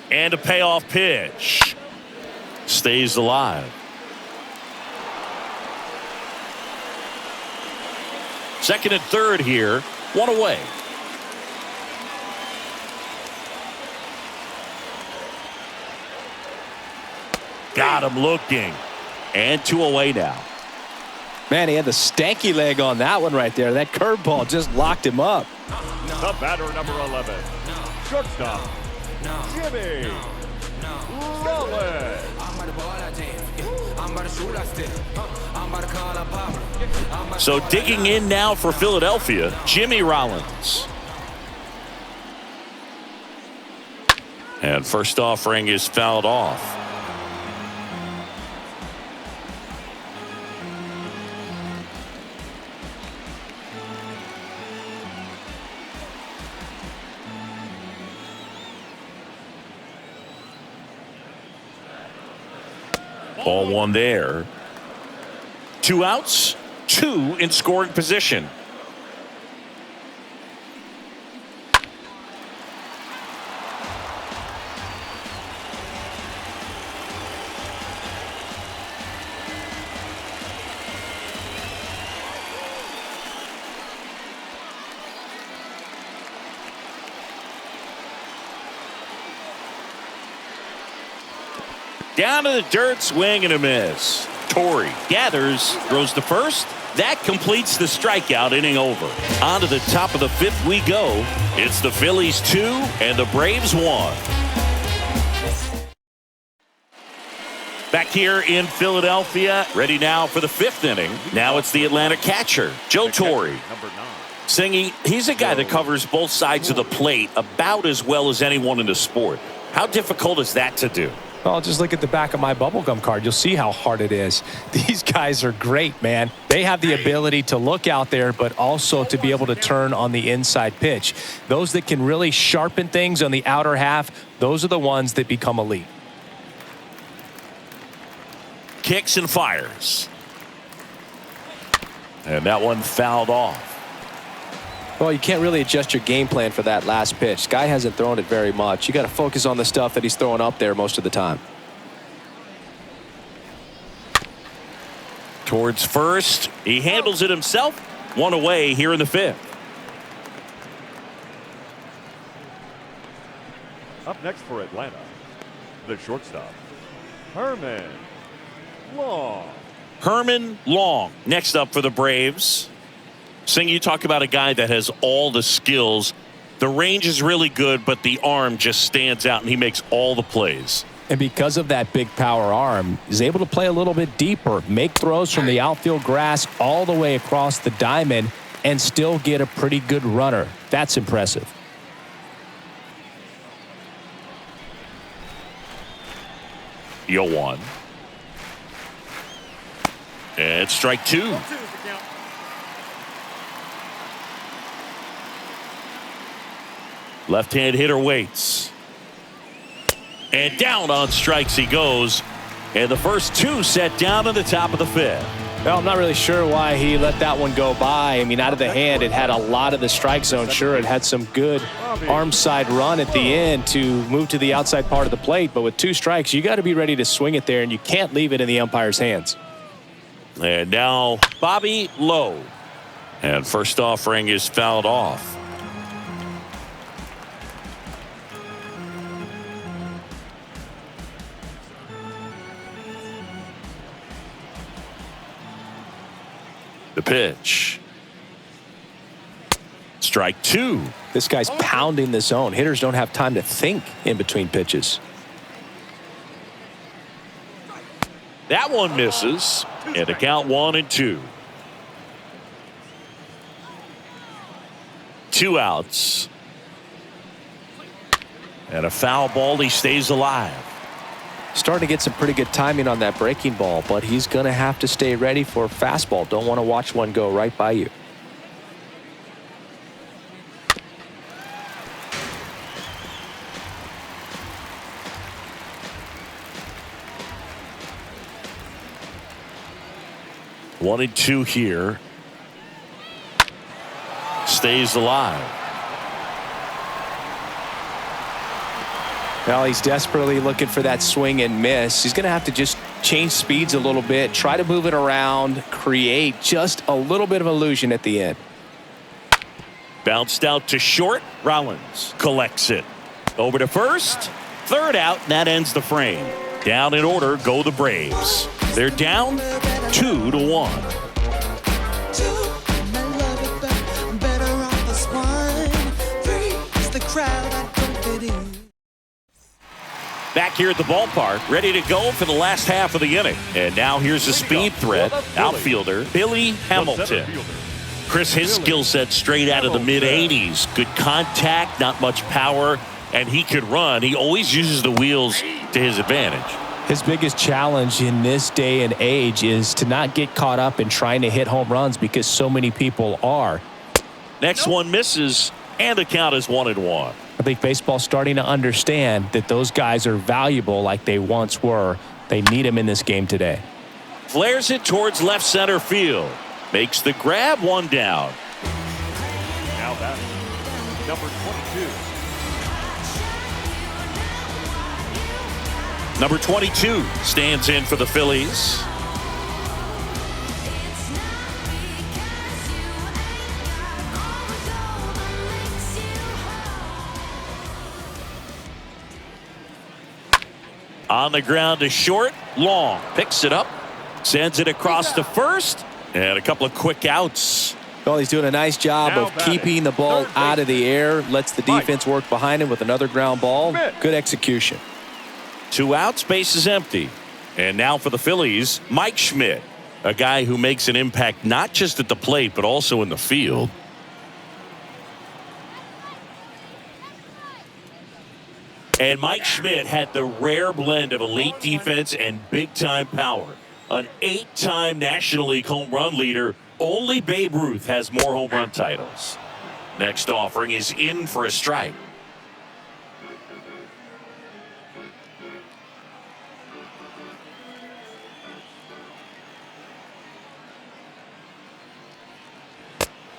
[SPEAKER 1] And a payoff pitch. Stays alive. Second and third here. One away. Got him looking. And 2 away now.
[SPEAKER 3] Man, he had the stanky leg on that one right there. That curveball just locked him up.
[SPEAKER 4] The batter, number 11, shortstop, Jimmy Rollins.
[SPEAKER 1] So digging in now for Philadelphia, Jimmy Rollins. And first offering is fouled off. Ball 1 there. 2 outs, 2 in scoring position. Down to the dirt, swing and a miss. Torrey gathers, throws to first. That completes the strikeout, inning over. On to the top of the 5th we go. It's the Phillies 2 and the Braves 1. Back here in Philadelphia, ready now for the 5th inning. Now it's the Atlanta catcher, Joe Torre.
[SPEAKER 4] Number 9.
[SPEAKER 1] Singy, he's a guy that covers both sides of the plate about as well as anyone in the sport. How difficult is that to do?
[SPEAKER 3] Well, just look at the back of my bubblegum card. You'll see how hard it is. These guys are great, man. They have the ability to look out there, but also to be able to turn on the inside pitch. Those that can really sharpen things on the outer half, those are the ones that become elite.
[SPEAKER 1] Kicks and fires. And that one fouled off.
[SPEAKER 3] Well, you can't really adjust your game plan for that last pitch. Guy hasn't thrown it very much. You got to focus on the stuff that he's throwing up there most of the time.
[SPEAKER 1] Towards first. He handles it himself. 1 away here in the 5th.
[SPEAKER 4] Up next for Atlanta, the shortstop, Herman Long.
[SPEAKER 1] Herman Long next up for the Braves. Sing, you talk about a guy that has all the skills. The range is really good, but the arm just stands out, and he makes all the plays.
[SPEAKER 3] And because of that big power arm, he's able to play a little bit deeper, make throws from the outfield grass all the way across the diamond, and still get a pretty good runner. That's impressive.
[SPEAKER 1] Yo 1. And strike 2. Left-hand hitter waits. And down on strikes he goes. And the first two set down in the top of the fifth.
[SPEAKER 3] Well, I'm not really sure why he let that one go by. I mean, out of the hand, it had a lot of the strike zone. Sure, it had some good arm side run at the end to move to the outside part of the plate. But with 2 strikes, you got to be ready to swing it there, and you can't leave it in the umpire's hands.
[SPEAKER 1] And now Bobby Lowe. And first offering is fouled off. The pitch. Strike 2.
[SPEAKER 3] This guy's pounding the zone. Hitters don't have time to think in between pitches.
[SPEAKER 1] That one misses. And a count 1-2. 2 outs. And a foul ball. He stays alive.
[SPEAKER 3] Starting to get some pretty good timing on that breaking ball, but he's going to have to stay ready for a fastball. Don't want to watch one go right by you.
[SPEAKER 1] One and 2 here. Stays alive.
[SPEAKER 3] Well, he's desperately looking for that swing and miss. He's going to have to just change speeds a little bit, try to move it around, create just a little bit of illusion at the end.
[SPEAKER 1] Bounced out to short. Rollins collects it. Over to first. Third out, and that ends the frame. Down in order go the Braves. They're down 2-1. Back here at the ballpark, ready to go for the last half of the inning. And now here's a speed threat. Outfielder Billy Hamilton. Chris, his skill set straight out of the mid-80s. Good contact, not much power, and he could run. He always uses the wheels to his advantage.
[SPEAKER 3] His biggest challenge in this day and age is to not get caught up in trying to hit home runs because so many people are.
[SPEAKER 1] Next one misses, and the count is 1-1.
[SPEAKER 3] I think baseball's starting to understand that those guys are valuable like they once were. They need them in this game today.
[SPEAKER 1] Flares it towards left center field. Makes the grab, one down.
[SPEAKER 4] Now batting, number 22.
[SPEAKER 1] Number 22 stands in for the Phillies. On the ground to short. Long picks it up. Sends it across to first. And a couple of quick outs.
[SPEAKER 3] Well, he's doing a nice job of keeping the ball out of the air. Lets the defense work behind him with another ground ball. Good execution.
[SPEAKER 1] 2 outs, base is empty. And now for the Phillies, Mike Schmidt. A guy who makes an impact not just at the plate, but also in the field. And Mike Schmidt had the rare blend of elite defense and big-time power. An 8-time National League home run leader. Only Babe Ruth has more home run titles. Next offering is in for a strike.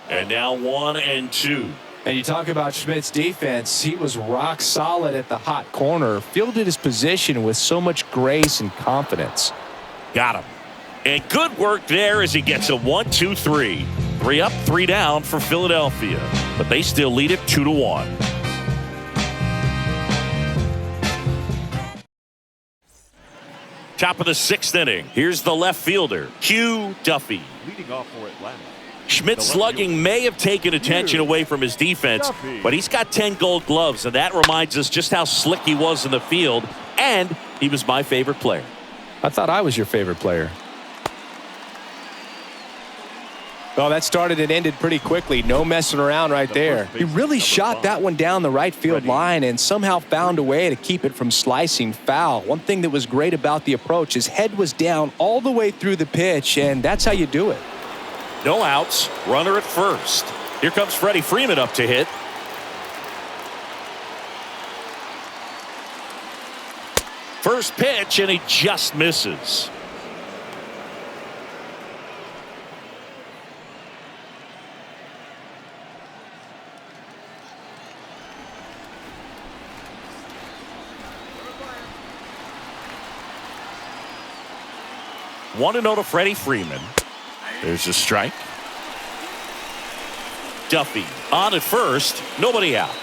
[SPEAKER 1] And now 1-2.
[SPEAKER 3] And you talk about Schmidt's defense. He was rock solid at the hot corner. Fielded his position with so much grace and confidence.
[SPEAKER 1] Got him. And good work there as he gets a 1-2-3. 3 up, 3 down for Philadelphia. But they still lead it 2-1. Top of the 6th inning. Here's the left fielder, Hugh Duffy.
[SPEAKER 4] Leading off for Atlanta.
[SPEAKER 1] Schmidt's slugging may have taken attention away from his defense, but he's got 10 gold gloves, and that reminds us just how slick he was in the field, and he was my favorite player.
[SPEAKER 3] I thought I was your favorite player. Well, that started and ended pretty quickly. No messing around right there. He really shot that one down the right field line and somehow found a way to keep it from slicing foul. One thing that was great about the approach, his head was down all the way through the pitch, and that's how you do it.
[SPEAKER 1] No outs, runner at first. Here comes Freddie Freeman up to hit. First pitch, and he just misses. Want to know to Freddie Freeman. There's a strike. Duffy on at first. Nobody out.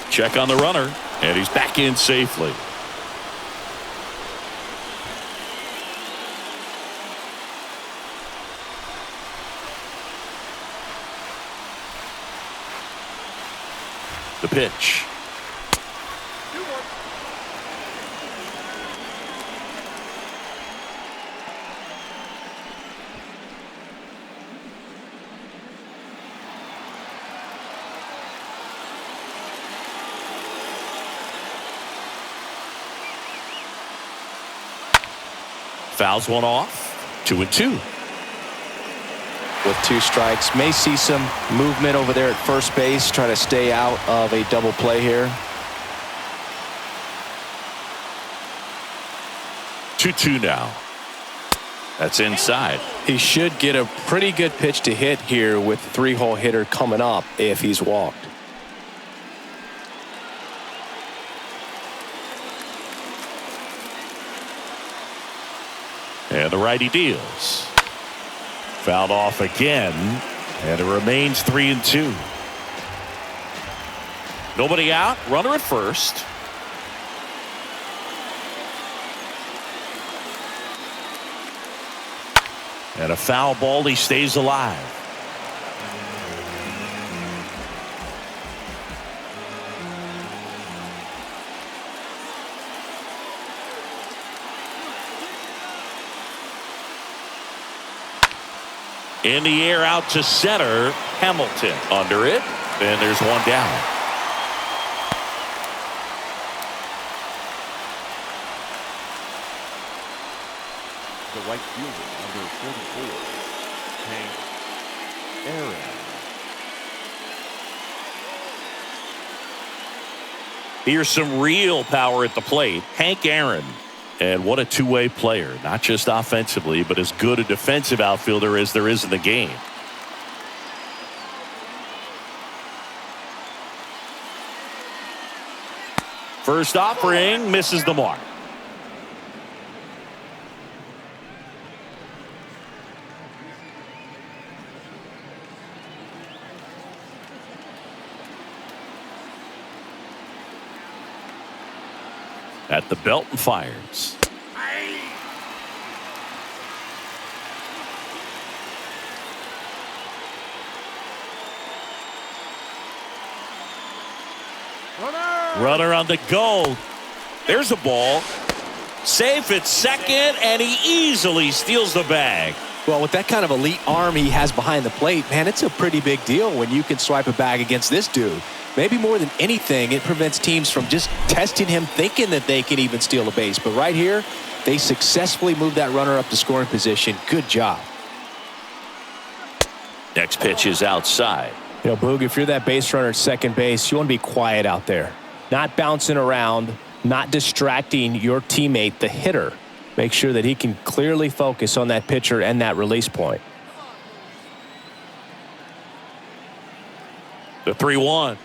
[SPEAKER 1] Check on the runner, and he's back in safely. The pitch. Fouls one off. 2-2.
[SPEAKER 3] With 2 strikes, may see some movement over there at first base, trying to stay out of a double play here.
[SPEAKER 1] 2-2 now. That's inside.
[SPEAKER 3] He should get a pretty good pitch to hit here with the 3-hole hitter coming up if he's walked.
[SPEAKER 1] And the righty deals. Fouled off again, and it remains 3-2. Nobody out. Runner at first. And a foul ball. He stays alive. In the air out to center. Hamilton under it. And there's one down.
[SPEAKER 4] The right fielder, number 44, Hank Aaron.
[SPEAKER 1] Here's some real power at the plate. Hank Aaron. And what a two-way player, not just offensively, but as good a defensive outfielder as there is in the game. First offering misses the mark. At the belt and fires. Runner on the go. There's a ball. Safe at second, and he easily steals the bag.
[SPEAKER 3] Well, with that kind of elite arm he has behind the plate, man, it's a pretty big deal when you can swipe a bag against this dude. Maybe more than anything, it prevents teams from just testing him, thinking that they can even steal a base. But right here, they successfully moved that runner up to scoring position. Good job.
[SPEAKER 1] Next pitch is outside.
[SPEAKER 3] You know, Boog, if you're that base runner at second base, you want to be quiet out there. Not bouncing around, not distracting your teammate, the hitter. Make sure that he can clearly focus on that pitcher and that release point.
[SPEAKER 1] The 3-1.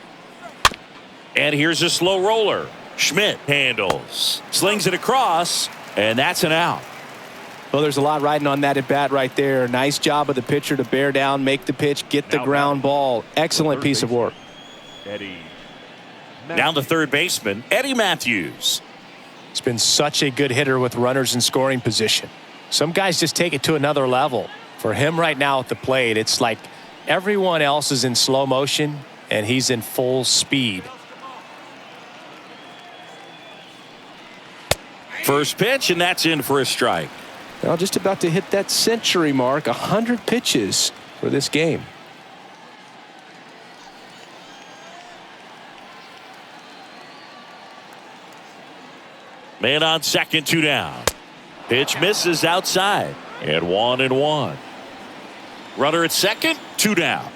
[SPEAKER 1] And here's a slow roller. Schmidt handles. Slings it across, and that's an out.
[SPEAKER 3] Well, there's a lot riding on that at bat right there. Nice job of the pitcher to bear down, make the pitch, get the ground ball. Excellent piece of work.
[SPEAKER 4] Eddie.
[SPEAKER 1] Down to third baseman, Eddie Matthews.
[SPEAKER 3] He's been such a good hitter with runners in scoring position. Some guys just take it to another level. For him right now at the plate, it's like everyone else is in slow motion, and he's in full speed.
[SPEAKER 1] First pitch, and that's in for a strike.
[SPEAKER 3] Well, just about to hit that century mark, 100 pitches for this game.
[SPEAKER 1] Man on second, 2 down. Pitch misses outside, and 1-1. Runner at second, 2 down.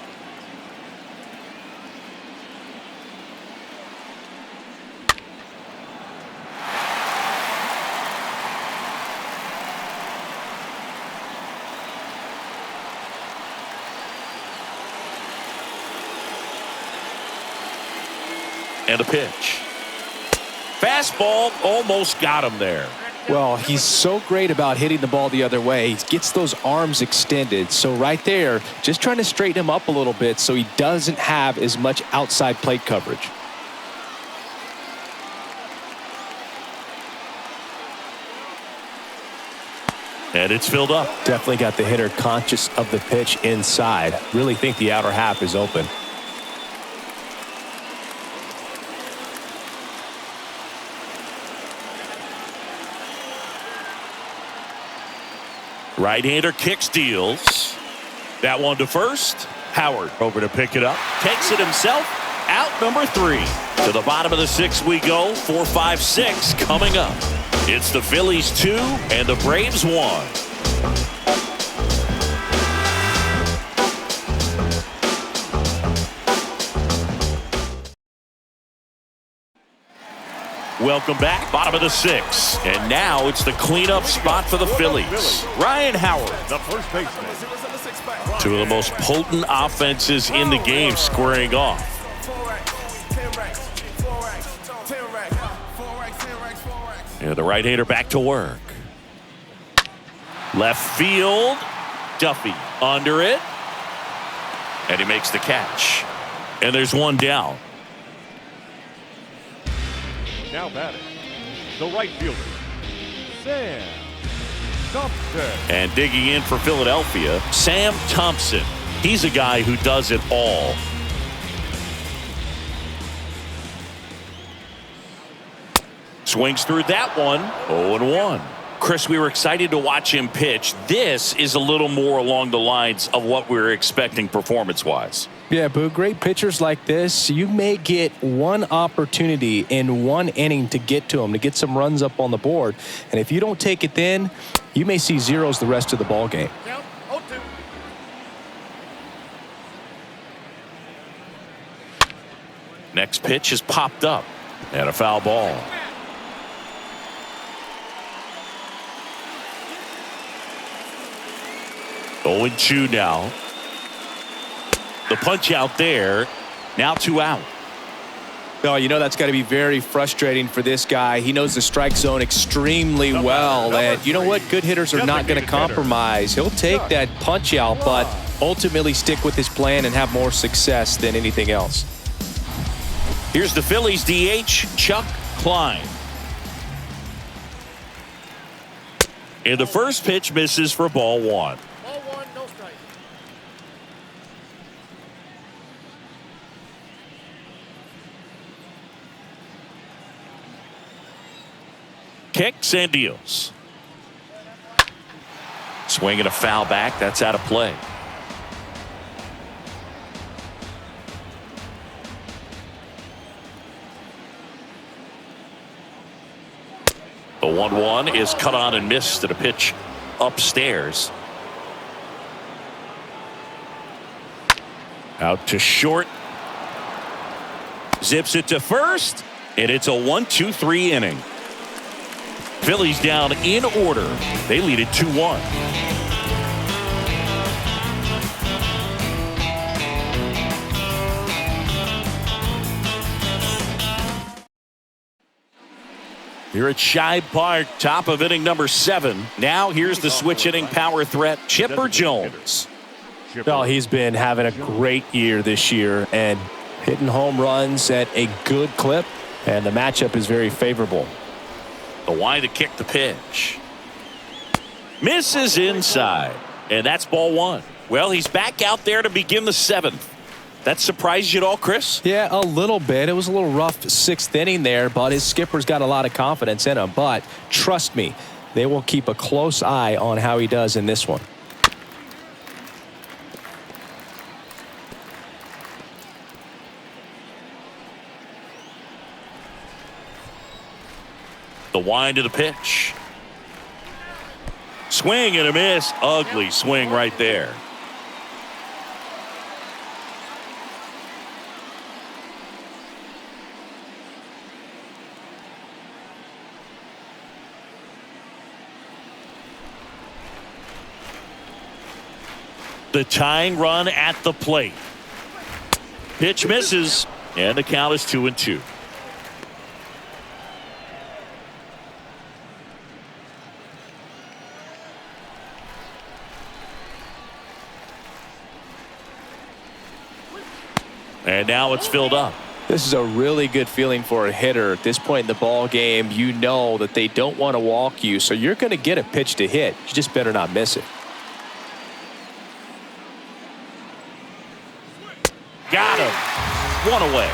[SPEAKER 1] And a pitch. Fastball almost got him there.
[SPEAKER 3] Well, he's so great about hitting the ball the other way. He gets those arms extended. So right there, just trying to straighten him up a little bit so he doesn't have as much outside plate coverage.
[SPEAKER 1] And it's filled up.
[SPEAKER 3] Definitely got the hitter conscious of the pitch inside. Really think the outer half is open.
[SPEAKER 1] Right-hander kicks, deals. That one to first. Howard over to pick it up. Takes it himself. Out number 3. To the bottom of the 6th we go. 4, 5, 6 coming up. It's the Phillies 2 and the Braves 1. Welcome back, bottom of the 6th. And now it's the cleanup spot for the Phillies. Ryan Howard,
[SPEAKER 4] the first baseman.
[SPEAKER 1] 2 of the most potent offenses in the game squaring off. And the right-hander back to work. Left field. Duffy under it. And he makes the catch. And there's one down.
[SPEAKER 4] Now batting, the right fielder, Sam Thompson.
[SPEAKER 1] And digging in for Philadelphia, Sam Thompson. He's a guy who does it all. Swings through that one. 0-1. Chris, we were excited to watch him pitch. This is a little more along the lines of what we were expecting performance-wise.
[SPEAKER 3] Yeah, Boo, great pitchers like this, you may get one opportunity in one inning to get to them, to get some runs up on the board. And if you don't take it then, you may see zeros the rest of the ball game.
[SPEAKER 1] Next pitch is popped up. And a foul ball. Oh, 0-2 now. The punch out there. Now 2 out.
[SPEAKER 3] Oh, you know that's got to be very frustrating for this guy. He knows the strike zone extremely well. And you know what? Good hitters are not going to compromise. He'll take that punch out, but ultimately stick with his plan and have more success than anything else.
[SPEAKER 1] Here's the Phillies DH, Chuck Klein. And the first pitch misses for ball 1. Kicks and deals. Swinging a foul back. That's out of play. The 1-1 is cut on and missed at a pitch upstairs. Out to short. Zips it to first. And it's a 1-2-3 inning. Phillies down in order. They lead it 2-1. Here at Shibe Park, top of inning number 7. Now here's the switch inning power threat, Chipper Jones.
[SPEAKER 3] Well, he's been having a great year this year and hitting home runs at a good clip, and the matchup is very favorable.
[SPEAKER 1] The wide to kick the pitch. Misses inside. And that's ball 1. Well, he's back out there to begin the 7th. That surprised you at all, Chris?
[SPEAKER 3] Yeah, a little bit. It was a little rough 6th inning there, but his skipper's got a lot of confidence in him. But trust me, they will keep a close eye on how he does in this one.
[SPEAKER 1] The wind of the pitch. Swing and a miss. Ugly swing right there. The tying run at the plate. Pitch misses, and the count is 2-2. And now it's filled up.
[SPEAKER 3] This is a really good feeling for a hitter. At this point in the ball game, you know that they don't want to walk you, so you're going to get a pitch to hit. You just better not miss it.
[SPEAKER 1] Got him. One away.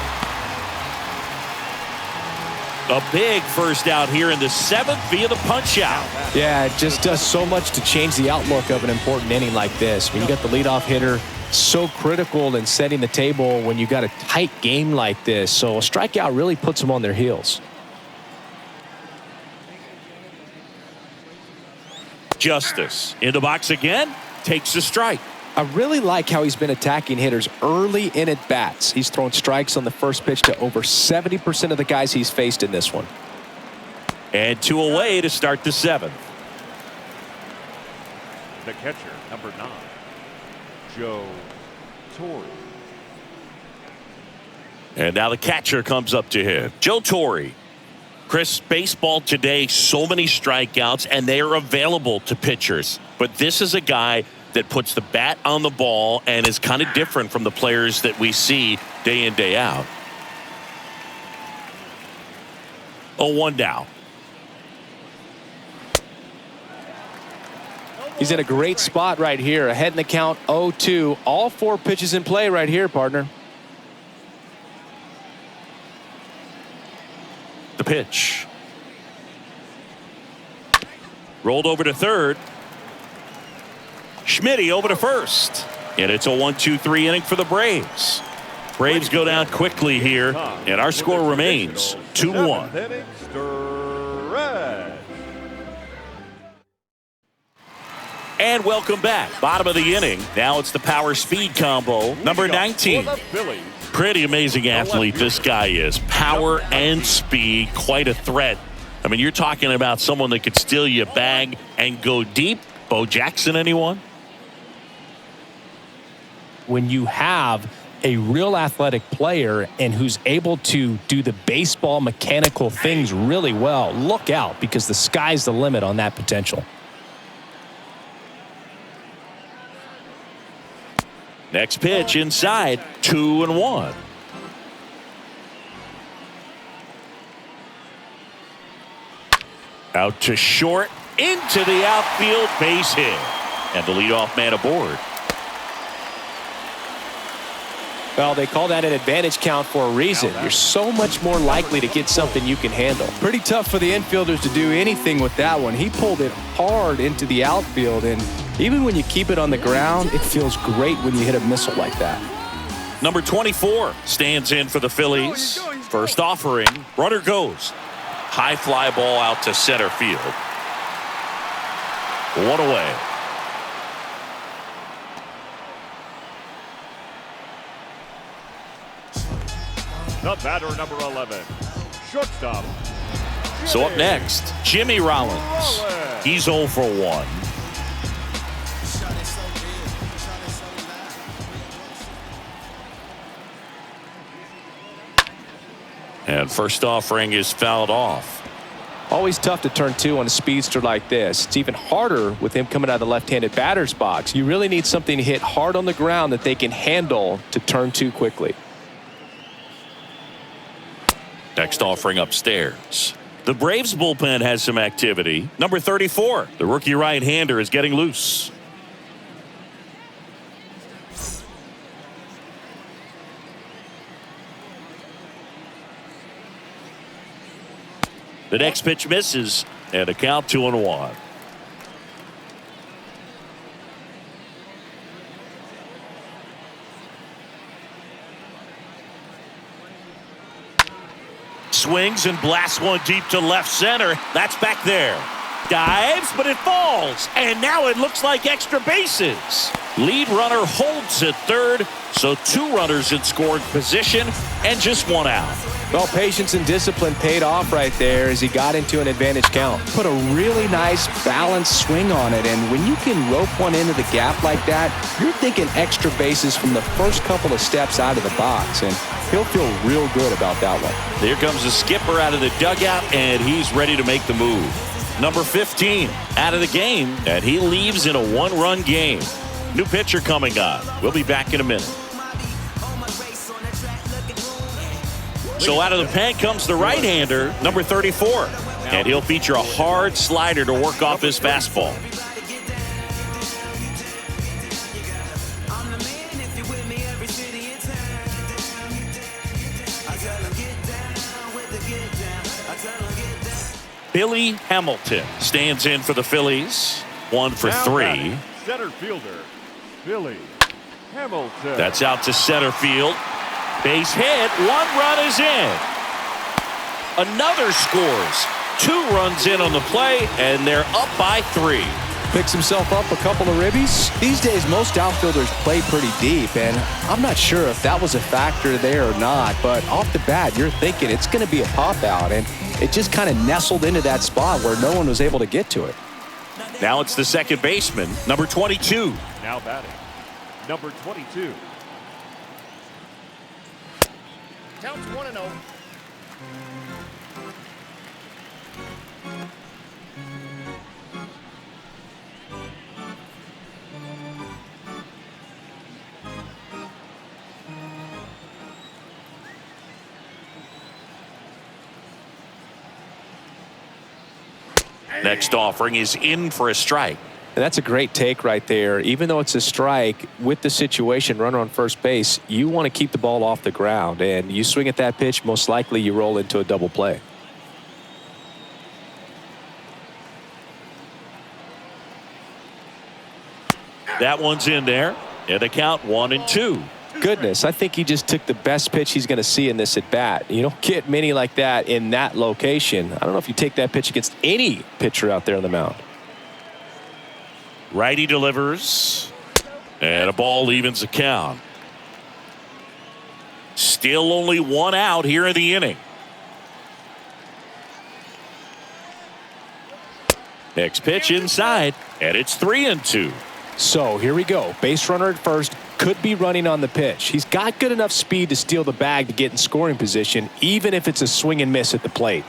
[SPEAKER 1] A big first out here in the 7th via the punch out.
[SPEAKER 3] Yeah, it just does so much to change the outlook of an important inning like this. When you got the leadoff hitter, so critical in setting the table when you got a tight game like this. So a strikeout really puts them on their heels.
[SPEAKER 1] Justice in the box again, takes a strike.
[SPEAKER 3] I really like how he's been attacking hitters early in at bats. He's thrown strikes on the first pitch to over 70% of the guys he's faced in this one.
[SPEAKER 1] And 2 away to start the 7th.
[SPEAKER 4] The catcher, number 9, Joe Torre.
[SPEAKER 1] And now the catcher comes up to him. Joe Torre. Chris, baseball today, so many strikeouts, and they are available to pitchers. But this is a guy that puts the bat on the ball and is kind of different from the players that we see day in, day out. 0-1 down.
[SPEAKER 3] He's in a great spot right here. Ahead in the count, 0-2. All 4 pitches in play right here, partner.
[SPEAKER 1] The pitch. Rolled over to third. Schmitty over to first. And it's a 1-2-3 inning for the Braves. Braves go down quickly here, and our score remains 2-1. And welcome back. Bottom of the inning. Now it's the power speed combo. Number 19. Pretty amazing athlete this guy is. Power and speed. Quite a threat. I mean, you're talking about someone that could steal you a bag and go deep. Bo Jackson, anyone?
[SPEAKER 3] When you have a real athletic player and who's able to do the baseball mechanical things really well, look out, because the sky's the limit on that potential.
[SPEAKER 1] Next pitch inside, 2-1. Out to short, into the outfield, base hit. And the leadoff man aboard.
[SPEAKER 3] Well, they call that an advantage count for a reason. You're so much more likely to get something you can handle. Pretty tough for the infielders to do anything with that one. He pulled it hard into the outfield, and even when you keep it on the ground, it feels great when you hit a missile like that.
[SPEAKER 1] Number 24 stands in for the Phillies. First offering, runner goes. High fly ball out to center field. 1 away.
[SPEAKER 4] The batter, number 11, shortstop.
[SPEAKER 1] So up next, Jimmy Rollins. He's 0 for 1. And first offering is fouled off.
[SPEAKER 3] Always tough to turn 2 on a speedster like this. It's even harder with him coming out of the left-handed batter's box. You really need something to hit hard on the ground that they can handle to turn 2 quickly.
[SPEAKER 1] Next offering upstairs. The Braves bullpen has some activity. Number 34, the rookie right-hander, is getting loose. The next pitch misses, and a count 2-1. Swings and blasts one deep to left center. That's back there. Dives, but it falls. And now it looks like extra bases. Lead runner holds at third. So 2 runners in scoring position and just 1 out.
[SPEAKER 3] Well, patience and discipline paid off right there as he got into an advantage count. Put a really nice balanced swing on it, and when you can rope one into the gap like that, you're thinking extra bases from the first couple of steps out of the box, and he'll feel real good about that one.
[SPEAKER 1] Here comes the skipper out of the dugout, and he's ready to make the move. Number 15 out of the game, and he leaves in a 1-run game. New pitcher coming on. We'll be back in a minute. So out of the pen comes the right-hander, number 34. And he'll feature a hard slider to work off his fastball. Billy Hamilton stands in for the Phillies. 1 for 3.
[SPEAKER 4] Center fielder, Billy Hamilton.
[SPEAKER 1] That's out to center field. Base hit. 1 run is in. Another scores. 2 runs in on the play, and they're up by 3.
[SPEAKER 3] Picks himself up a couple of ribbies. These days, most outfielders play pretty deep, and I'm not sure if that was a factor there or not, but off the bat, you're thinking it's going to be a pop-out, and it just kind of nestled into that spot where no one was able to get to it.
[SPEAKER 1] Now it's the second baseman, number 22.
[SPEAKER 4] Now batting, number 22.
[SPEAKER 6] Counts 1-0.
[SPEAKER 1] Next offering is in for a strike.
[SPEAKER 3] And that's a great take right there. Even though it's a strike, with the situation, runner on first base, you want to keep the ball off the ground. And you swing at that pitch, most likely you roll into a double play.
[SPEAKER 1] That one's in there. And the count 1-2.
[SPEAKER 3] Goodness, I think he just took the best pitch he's going to see in this at bat. You don't get many like that in that location. I don't know if you take that pitch against any pitcher out there on the mound.
[SPEAKER 1] Righty delivers. And a ball evens the count. Still only 1 out here in the inning. Next pitch inside. And it's 3-2.
[SPEAKER 3] So here we go. Base runner at first. Could be running on the pitch. He's got good enough speed to steal the bag to get in scoring position, even if it's a swing and miss at the plate.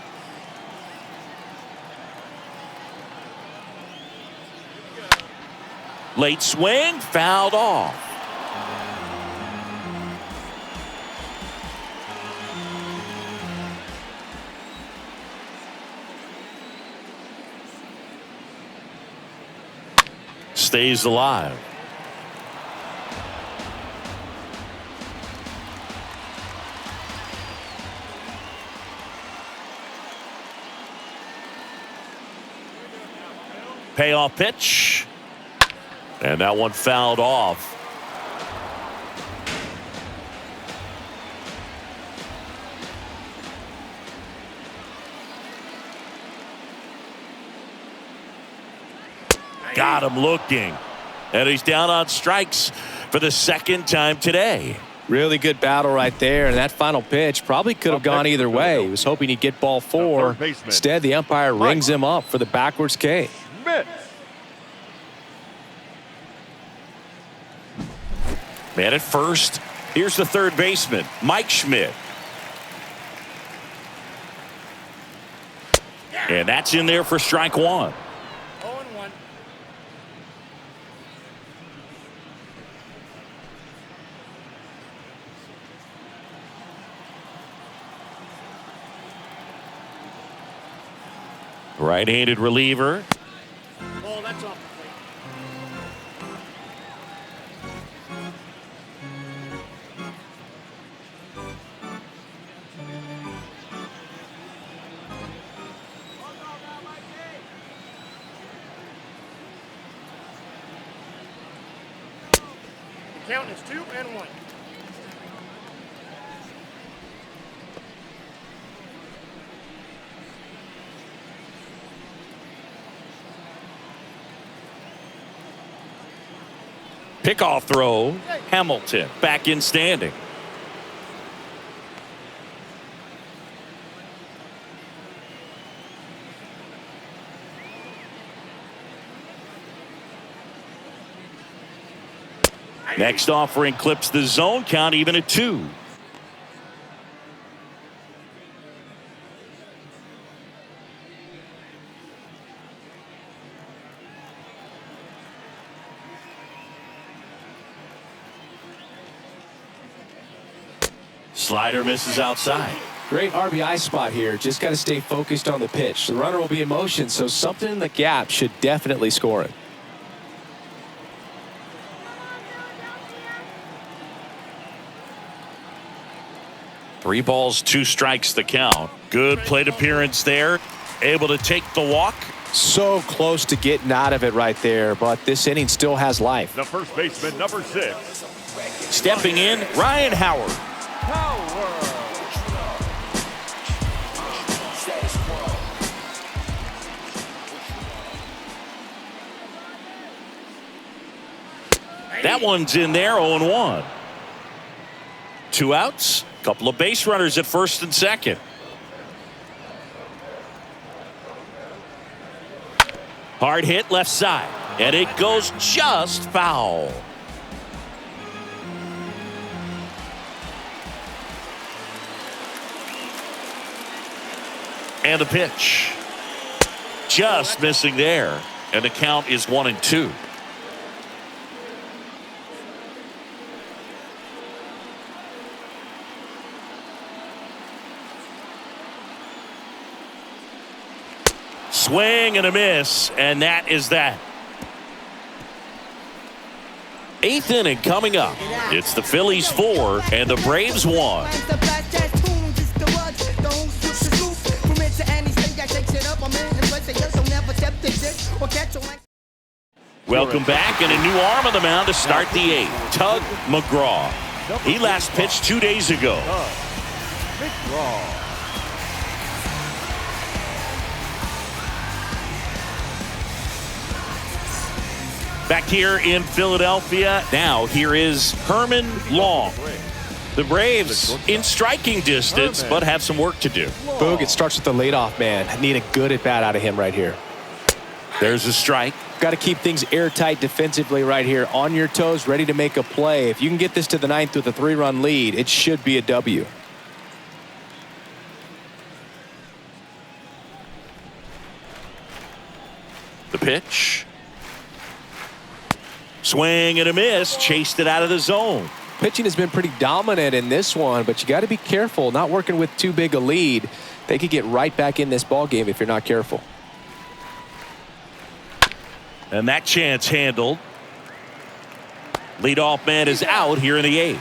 [SPEAKER 1] Late swing, fouled off. Stays alive. Payoff pitch. And that one fouled off. Got him looking. And he's down on strikes for the second time today.
[SPEAKER 3] Really good battle right there. And that final pitch probably could have gone either way. He was hoping he'd get ball 4. Instead, the umpire rings him up for the backwards K.
[SPEAKER 1] Man at first. Here's the third baseman, Mike Schmidt. And that's in there for strike 1.
[SPEAKER 6] 0-1.
[SPEAKER 1] Right-handed reliever.
[SPEAKER 6] Ball, that's off the plate. The count is 2-1.
[SPEAKER 1] Pickoff throw. Hamilton back in standing. Next offering clips the zone count even at 2. Slider misses outside.
[SPEAKER 3] Great RBI spot here. Just got to stay focused on the pitch. The runner will be in motion, so something in the gap should definitely score it.
[SPEAKER 1] Three balls, 2 strikes the count. Good plate appearance there. Able to take the walk.
[SPEAKER 3] So close to getting out of it right there, but this inning still has life.
[SPEAKER 4] The first baseman, number 6.
[SPEAKER 1] Stepping in, Ryan Howard. That one's in there, 0-1. 2 outs, couple of base runners at first and second. Hard hit left side, and it goes just foul. And the pitch. Just missing there, and the count is 1-2. Swing and a miss, and that is that. 8th inning coming up. It's the Phillies 4 and the Braves 1. Welcome back, and a new arm on the mound to start the 8th. Tug McGraw. He last pitched 2 days ago.
[SPEAKER 4] McGraw.
[SPEAKER 1] Back here in Philadelphia. Now here is Herman Long. The Braves in striking distance, but have some work to do.
[SPEAKER 3] Boog, it starts with the leadoff man. Need a good at-bat out of him right here.
[SPEAKER 1] There's a strike.
[SPEAKER 3] Got to keep things airtight defensively right here. On your toes, ready to make a play. If you can get this to the 9th with a 3-run lead, it should be a W.
[SPEAKER 1] The pitch. Swing and a miss. Chased it out of the zone.
[SPEAKER 3] Pitching has been pretty dominant in this one, but you got to be careful. Not working with too big a lead. They could get right back in this ball game if you're not careful.
[SPEAKER 1] And that chance handled. Leadoff man is out here in the 8th.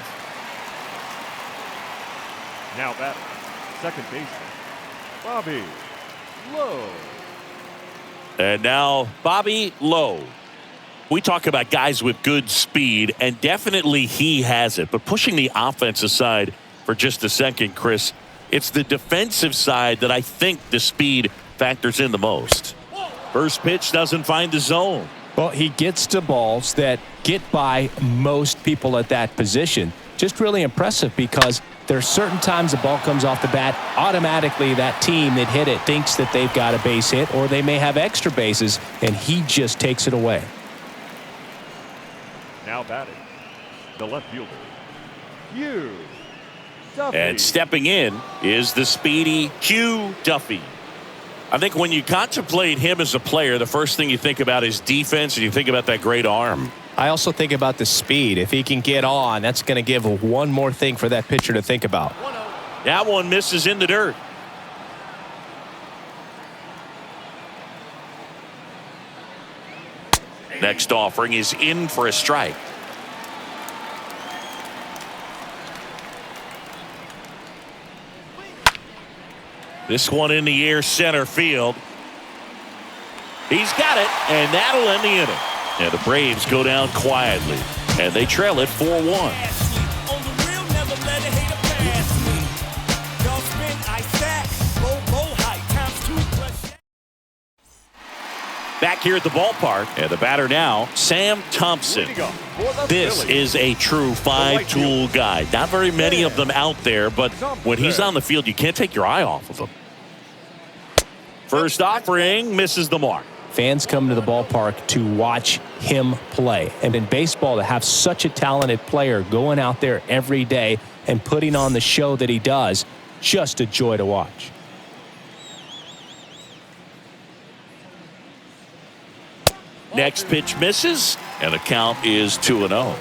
[SPEAKER 4] Now batting, second baseman, Bobby Lowe.
[SPEAKER 1] And now Bobby Lowe. We talk about guys with good speed, and definitely he has it. But pushing the offense aside for just a second, Chris, it's the defensive side that I think the speed factors in the most. First pitch doesn't find the zone.
[SPEAKER 3] Well, he gets to balls that get by most people at that position. Just really impressive because there's certain times the ball comes off the bat, automatically that team that hit it thinks that they've got a base hit, or they may have extra bases, and he just takes it away.
[SPEAKER 4] Now batting, the left fielder, Hugh Duffy.
[SPEAKER 1] And stepping in is the speedy Hugh Duffy. I think when you contemplate him as a player, the first thing you think about is defense, and you think about that great arm.
[SPEAKER 3] I also think about the speed. If he can get on, that's going to give one more thing for that pitcher to think about.
[SPEAKER 1] That one misses in the dirt. Next offering is in for a strike. This one in the air, center field. He's got it, and that'll end the inning. And the Braves go down quietly, and they trail it 4-1. Back here at the ballpark, and the batter now, Sam Thompson. This is a true five-tool guy. Not very many of them out there, but when he's on the field, you can't take your eye off of him. First offering misses the mark.
[SPEAKER 3] Fans come to the ballpark to watch him play. And in baseball, to have such a talented player going out there every day and putting on the show that he does, just a joy to watch.
[SPEAKER 1] Next pitch misses, and the count is 2-0.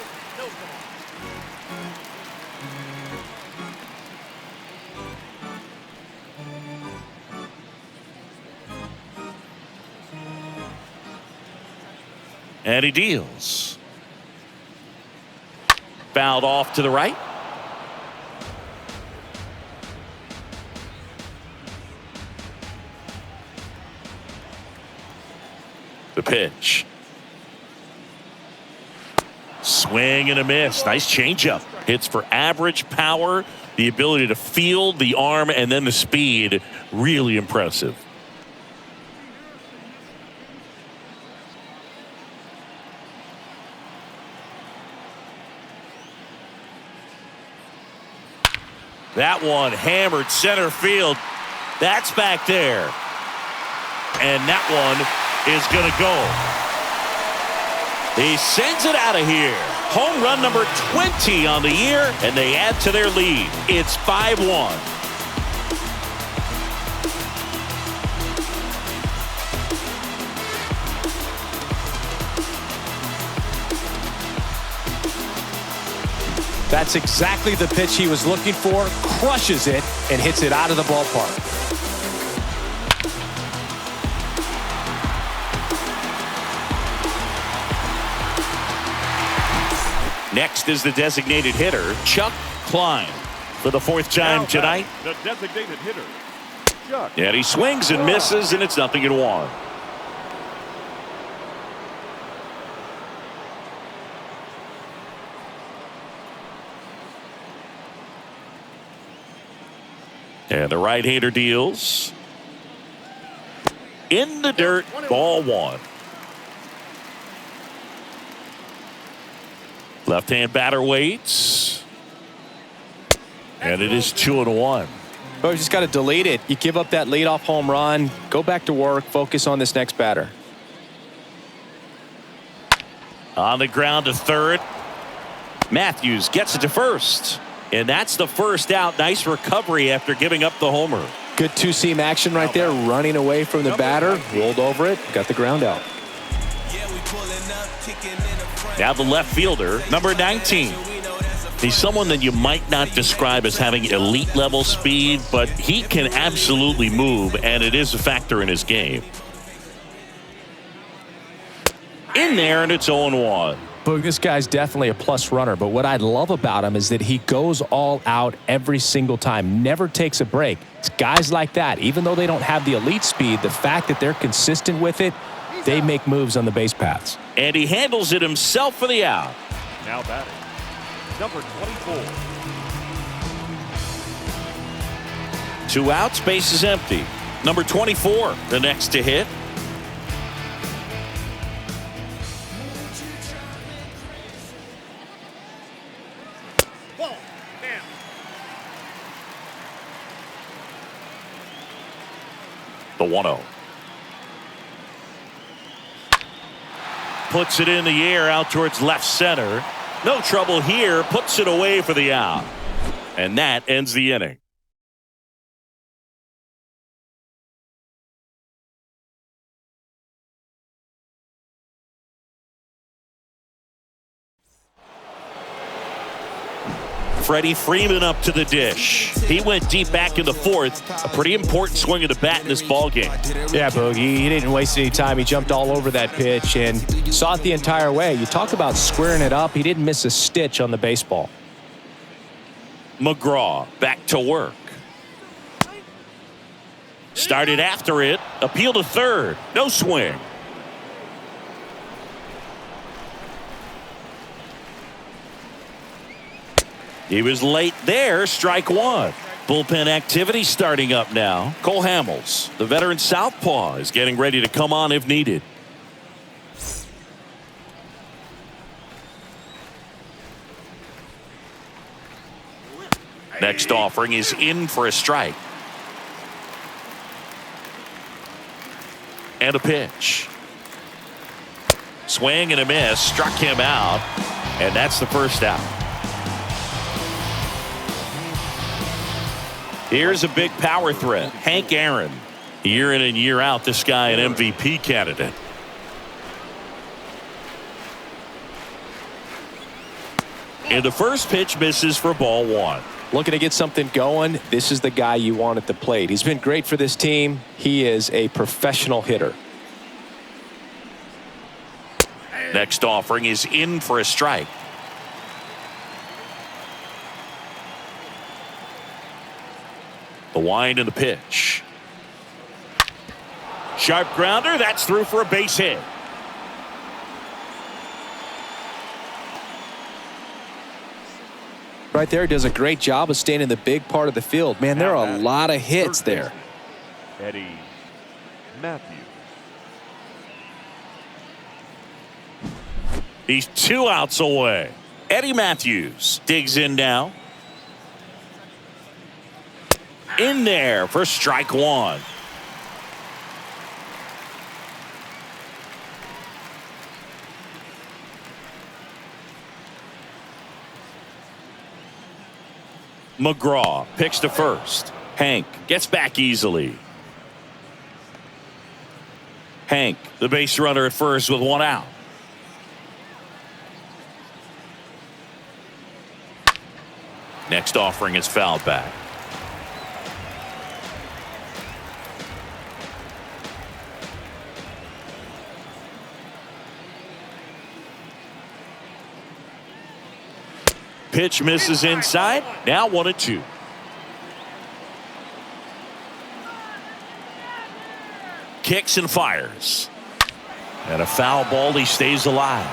[SPEAKER 1] And he deals. Fouled off to the right. The pitch. Swing and a miss. Nice changeup. Hits for average power, the ability to field the arm, and then the speed. Really impressive. That one hammered center field. That's back there. And that one is going to go. He sends it out of here. Home run number 20 on the year, and they add to their lead. It's 5-1.
[SPEAKER 3] That's exactly the pitch he was looking for. Crushes it and hits it out of the ballpark.
[SPEAKER 1] Next is the designated hitter, Chuck Klein, for the fourth time tonight.
[SPEAKER 4] The designated hitter, Chuck.
[SPEAKER 1] And he swings and misses, and it's 0-1. And the right-hander deals. In the dirt, ball one. Left-hand batter waits. And it is 2-1.
[SPEAKER 3] Oh, you just got to delete it. You give up that leadoff home run. Go back to work. Focus on this next batter.
[SPEAKER 1] On the ground to third. Matthews gets it to first. And that's the first out. Nice recovery after giving up the homer.
[SPEAKER 3] Good two-seam action right there. Running away from the batter. Rolled over it. Got the ground out.
[SPEAKER 1] Now the left fielder, number 19. He's someone that you might not describe as having elite level speed, but he can absolutely move, and it is a factor in his game. In there, and it's 0-1.
[SPEAKER 3] Boog, this guy's definitely a plus runner, but what I love about him is that he goes all out every single time, never takes a break. It's guys like that, even though they don't have the elite speed, the fact that they're consistent with it, they make moves on the base paths.
[SPEAKER 1] And he handles it himself for the out.
[SPEAKER 4] Now batting, number 24.
[SPEAKER 1] 2 outs, base is empty. Number 24, the next to hit.
[SPEAKER 6] Ball. Down.
[SPEAKER 1] The 1-0. Puts it in the air out towards left center. No trouble here. Puts it away for the out. And that ends the inning. Freddie Freeman up to the dish. He went deep back in the fourth. A pretty important swing of the bat in this ball game.
[SPEAKER 3] Yeah, Bogey, he didn't waste any time. He jumped all over that pitch and saw it the entire way. You talk about squaring it up. He didn't miss a stitch on the baseball.
[SPEAKER 1] McGraw back to work. Started after it. Appeal to third. No swing. He was late there. Strike one. Bullpen activity starting up now. Cole Hamels, the veteran southpaw, is getting ready to come on if needed. Next offering is in for a strike. And a pitch. Swing and a miss. Struck him out. And that's the first out. Here's a big power threat. Hank Aaron. Year in and year out, this guy an MVP candidate. And the first pitch misses for ball one.
[SPEAKER 3] Looking to get something going. This is the guy you want at the plate. He's been great for this team. He is a professional hitter.
[SPEAKER 1] Next offering is in for a strike. The wind and the pitch. Sharp grounder. That's through for a base hit.
[SPEAKER 3] Right there, does a great job of staying in the big part of the field. Man, there are a lot of hits there.
[SPEAKER 4] Eddie Matthews.
[SPEAKER 1] He's 2 outs away. Eddie Matthews digs in now. In there for strike 1. McGraw picks to first. Hank gets back easily. Hank, the base runner at first with 1 out. Next offering is fouled back. Pitch misses inside. Now 1-2. Kicks and fires. And a foul ball. He stays alive.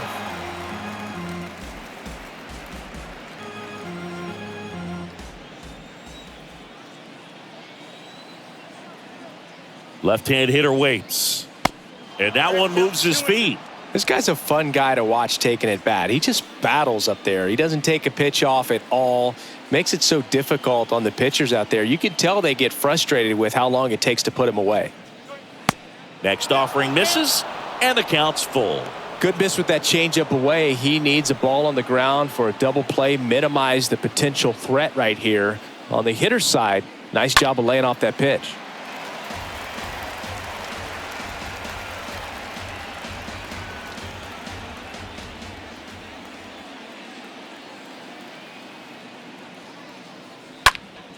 [SPEAKER 1] Left-hand hitter waits. And that one moves his feet.
[SPEAKER 3] This guy's a fun guy to watch taking at bat. He just battles up there. He doesn't take a pitch off at all. Makes it so difficult on the pitchers out there. You can tell they get frustrated with how long it takes to put him away.
[SPEAKER 1] Next offering misses, and the count's full.
[SPEAKER 3] Good miss with that changeup away. He needs a ball on the ground for a double play. Minimize the potential threat right here. On the hitter's side, nice job of laying off that pitch.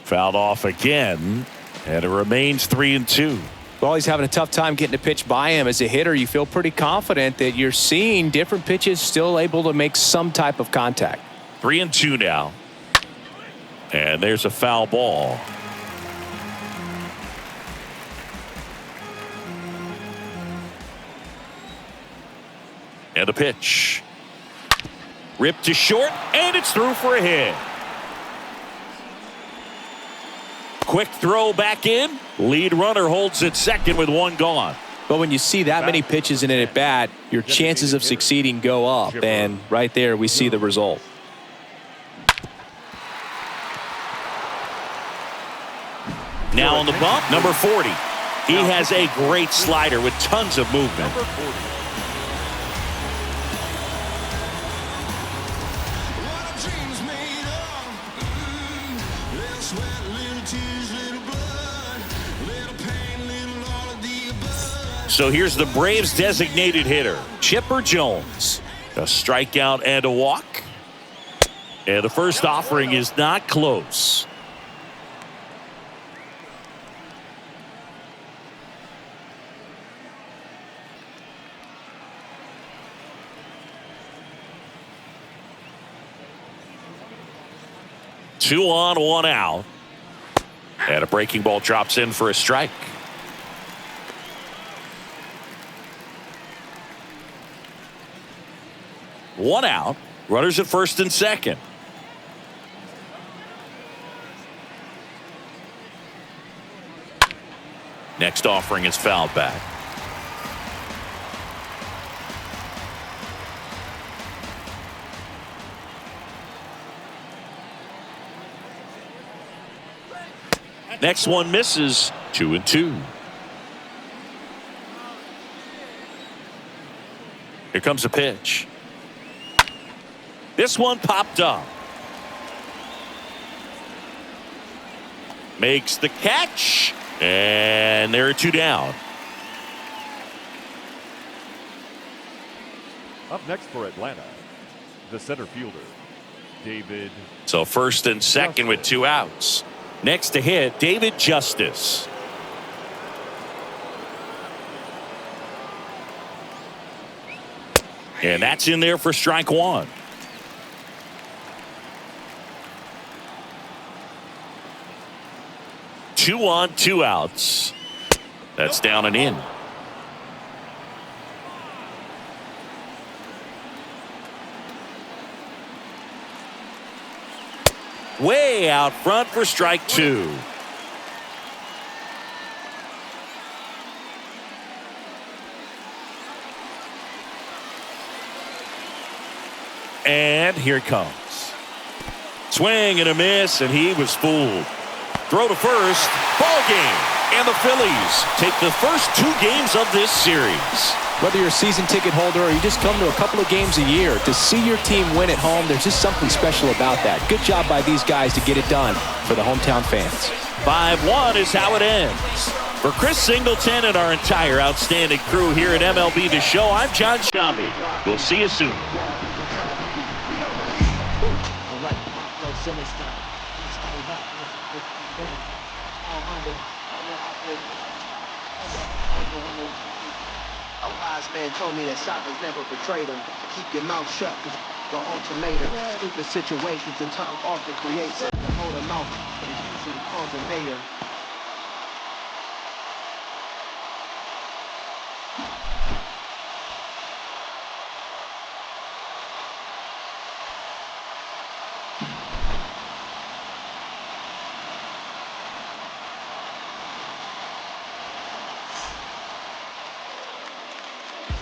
[SPEAKER 1] Fouled off again, and it remains 3-2.
[SPEAKER 3] Well, he's having a tough time getting a pitch by him. As a hitter, you feel pretty confident that you're seeing different pitches still able to make some type of contact.
[SPEAKER 1] 3-2 now. And there's a foul ball. And a pitch. Ripped to short, and it's through for a hit. Quick throw back in. Lead runner holds at second with 1 gone.
[SPEAKER 3] But when you see that many pitches in an at bat, your chances of succeeding go up. And right there, we see the result.
[SPEAKER 1] Now on the bump, number 40. He has a great slider with tons of movement.
[SPEAKER 4] Number 40.
[SPEAKER 1] So here's the Braves' designated hitter, Chipper Jones. A strikeout and a walk. And the first offering is not close. Two on, 1 out. And a breaking ball drops in for a strike. One out. Runners at first and second. Next offering is fouled back. Next one misses. 2-2. Here comes a pitch. This one popped up. Makes the catch. And there are 2 down.
[SPEAKER 4] Up next for Atlanta, the center fielder, David.
[SPEAKER 1] So first and second with 2 outs. Next to hit, David Justice. And that's in there for strike one. Two on, two outs. That's down and in. Way out front for strike two. And here it comes. Swing and a miss, and he was fooled. Throw to first. Ball game. And the Phillies take the first two games of this series.
[SPEAKER 3] Whether you're a season ticket holder or you just come to a couple of games a year, to see your team win at home, there's just something special about that. Good job by these guys to get it done for the hometown fans.
[SPEAKER 1] 5-1 is how it ends. For Chris Singleton and our entire outstanding crew here at MLB The Show, I'm John Shambi. We'll see you soon.
[SPEAKER 7] A wise man told me that soccer's never betrayed him. Keep your mouth shut, the ultimatum. Stupid situations and tongue often creates it. Hold a mouth is usually called the mayor.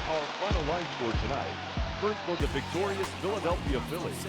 [SPEAKER 4] Our final line score tonight. First for the victorious Philadelphia Phillies.